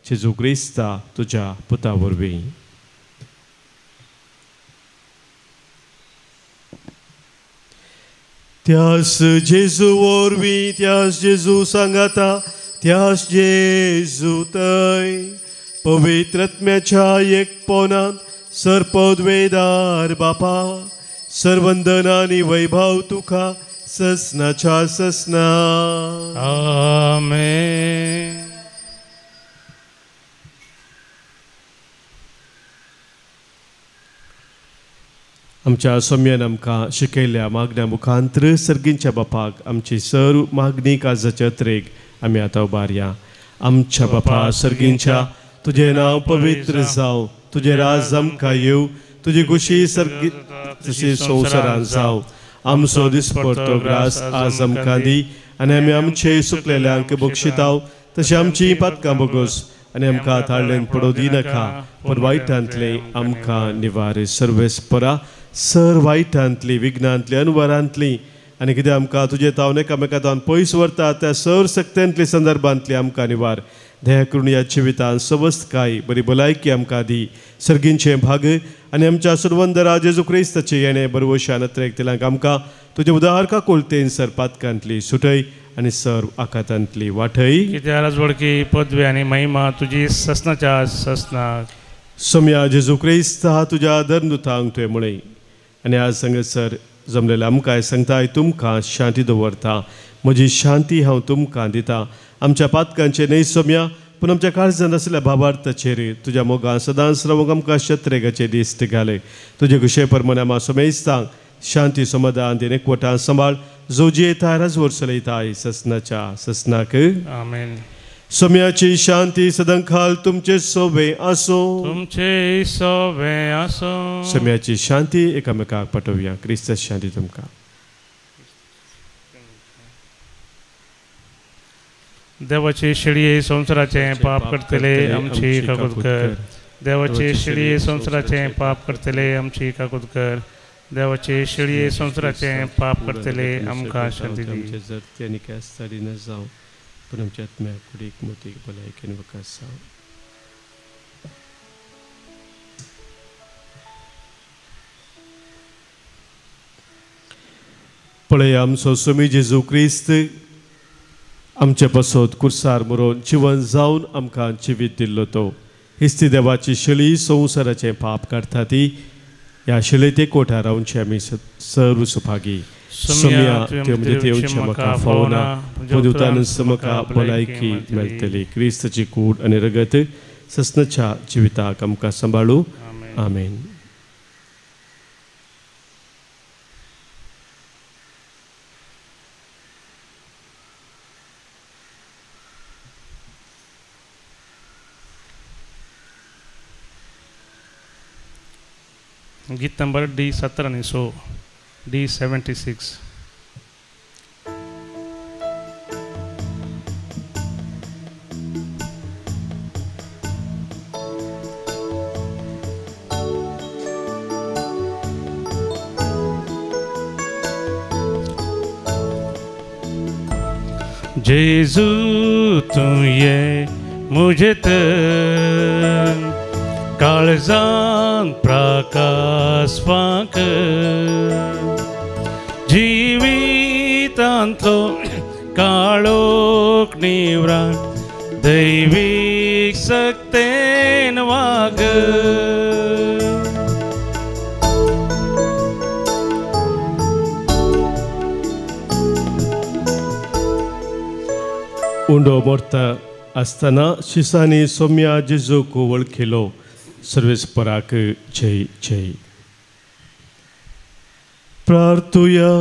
जेजू क्रिस्ता तुज्या पुता वरवीं. त्यास जेजू वरवीं, त्यास जेजू सांगाता, त्यास जेजू थंय पवित्र आत्म्याच्या एकपणांत सर्पद्वेदार बापा, सर्वंदन आनी वैभव तुका ससनाच्या ससना. आमेन. आमच्या सौम्यान आमकां शिकयल्या मागण्या मुखांतर सर्गींच्या बापाक आमची सर्व मागणी काजाच्या त्रेक आमी आतां उबारया. आमच्या बापा सर्गींच्या, तुजें नांव पवित्र जावं, तुजें राज आमकां येवं, तुजी खुशी सर्गी तशी संवसारांत जावं. आमचो दिसपडटो ग्रास आज आमकां दी आनी आमी आमचे सुकलेल्यांक बक्षिताव, तशी आमची पातकां बोगोस आनी आमकां थाळ्ळेन पडो दिनाका, पण वायटांतले आमकां निवार. सर्वेस्परा सर वायटांतली, विघ्नांतली, अनवरांतली आनी कितें आमकां तुजे तावन एकामेकांतावन पयस व्हरता त्या सर सक्त्यांतली संदर्भांतली आमकां निवार. दया करून ह्या जिवितांत सवस्त काय बरी भलायकी आमकां दी. सर्गींचे भाग आनी आमच्या सुरवंदरा जेजू क्रिस्ताचे येणें बरवशा नत्रेक तिलांक आमकां तुजे उदार काकोळतेन सर पातकांतली सुटय आनी सर आकांतांतली वाटय. कित्याक राजवडकी पदवी आनी महिमा तुजी ससनाच्या ससनाक. सोम्या जेजू क्रिस्ता तुज्या धर्मदुतांक तुवें म्हळें आनी आज संगसर जमलेले आमकां सांगताय, तुमकां शांती दवरता, म्हजी शांती हांव तुमकां दिता. आमच्या पातकांचे न्हय सोम्या, पूण आमच्या काळजांत आसलेल्या भावार्थाचेर तुज्या मोगान सदांच रावंक आमकां शत्रेगाचे दिश्ट घालय. तुजे कुशे प्रमाणे आमी सोमेस्तांक शांती समाधान दिन एकवटान सांबाळ, जोजी येता राजवर चलयताय ससनाच्या ससनाक. आमेन. सोम्याची शांती सदांखाल तुमचे सोबे आसो. तुमचे सोबे आसो. सोम्याची शांती एकामेकाक पाठोवया. क्रिस्त शांती तुमकां. देवाची शिडये संवसाराचे पाप करतले आमची काकूत कर. देवाची शिडये संवसाराचे पाप करतले आमची काकूत कर. देवाची शिडये संवसाराचे पाप करतले आमकां शांती दी. जर त्यांनी कास्ताडी न जावं पण आमच्या आत्म्या कुडीक मोतीक भलायकेन वकास जावं. पळय आमचो स्वामी जेजू क्रिस्त आमचे पासत कुर्सार मरोन जिवन जावन आमकां जिवीत दिल्लो तो. हिस्ती देवाची शळी संवसाराचें पाप काडटा ती. ह्या शळयते कोठा रावनचे आमी सर्व सुभागी. सोम्या म्हणजे देवचे म्हाका फावना पुदुतानस म्हाका भलायकी मेळटली. क्रिस्ताची कूड आनी रगत ससनच्या जिविताक आमकां सांबाळू. आमेन. गीत नंबर D17 आणि 100 D76. जेजू तू ये मुझे तर काळजांत प्रकाश फांक जिवितांतलो काळोख निवरान दैवीक सक्तेन वाग. उंडो मोरता आसतना शिसांनी सोम्या जेजूक वळखिलो. सर्वेस्पराक जय जय. प्रार्थुया.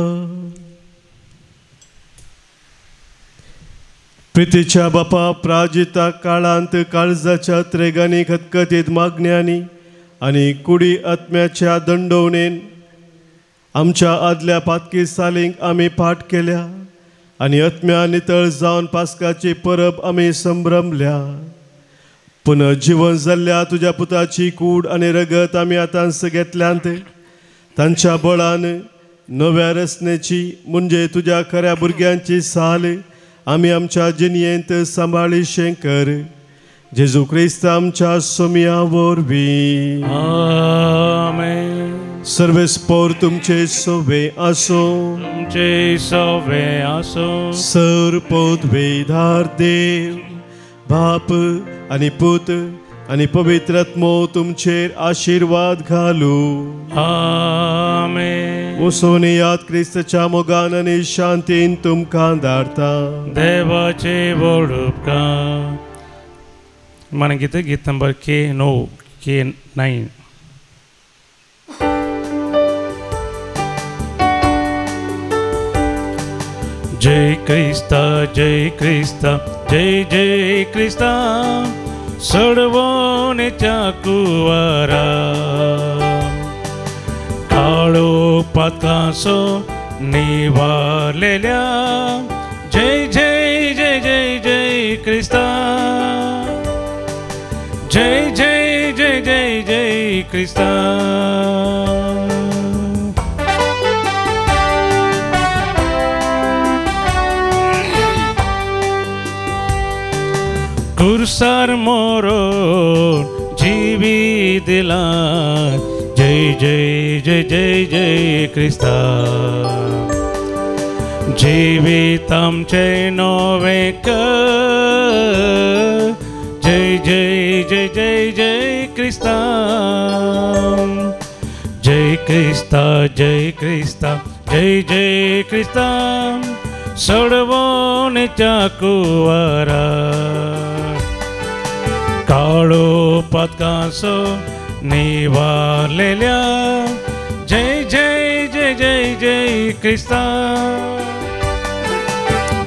प्रितीच्या बापा प्राजिता काळांत काळजाच्या त्रेगांनी खतखतीत मागण्यांनी आनी कुडी आत्म्याच्या दंडोवणेन आमच्या आदल्या पातकी सालींक आमी पाठ केल्या आनी आत्म्या नितळ जावन पास्काची परब आमी संभ्रमल्या. पुनः जीवन जाल्ल्या तुज्या पुताची कूड आनी रगत आमी आतांच घेतल्यांत. तांच्या बळान नव्या रचनेची म्हणजे तुज्या खऱ्या भुरग्यांची साल आमी आमच्या जिणयेंत सांबाळीशें कर. जेजू क्रिस्त आमच्या सोम्या वरवीं. आमेन. सर्वेस्पोर तुमचे सोवे आसो. तुमचे सोवे आसो. सरपोत वेधार देव बाप आनी पूत आनी पवित्र आत्मो तुमचेर आशीर्वाद घालू. आमेन. वचून याद क्रिस्ताच्या मोगान आनी शांतीन तुमकां धाडटा. देवाचे व्हड उपकार. मन गीत नंबर K9. जय क्रिस्ता जय क्रिस्ता जय जय क्रिस्ता सडवणेच्या कुवारा काळो पातकांचो निवारलेल्या जय जय जय जय जय क्रिस्ता जय जय जय जय जय क्रिस्ता. कुर्सार मोरोन जीवी दिला जय जय जय जय जय क्रिस्ता. जीवित आमचे नवे कर जय जय जय जय जय क्रिस्ता. जय क्रिस्ता जय क्रिस्ता जय जय क्रिस्ता सडवणेच्या कुवारा काळो पातकांचो निवारलेल्या जय जय जय जय जय क्रिस्ता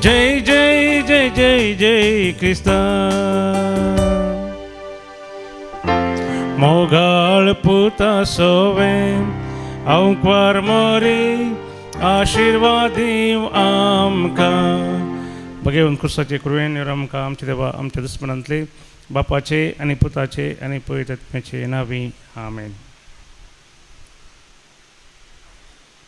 जय जय जय जय जय क्रिस्ता. मोगाळ पुता सोवे औंकवार मोरी आशीर्वाद दिव आमकां. भगवंत क्रिस्ताचे कृपेन आमकां आमचे देवा आमच्या दुस्मनांतले बापाचे आणि पुताचे आणि पवित्र आत्म्याचे नावी. आमेन.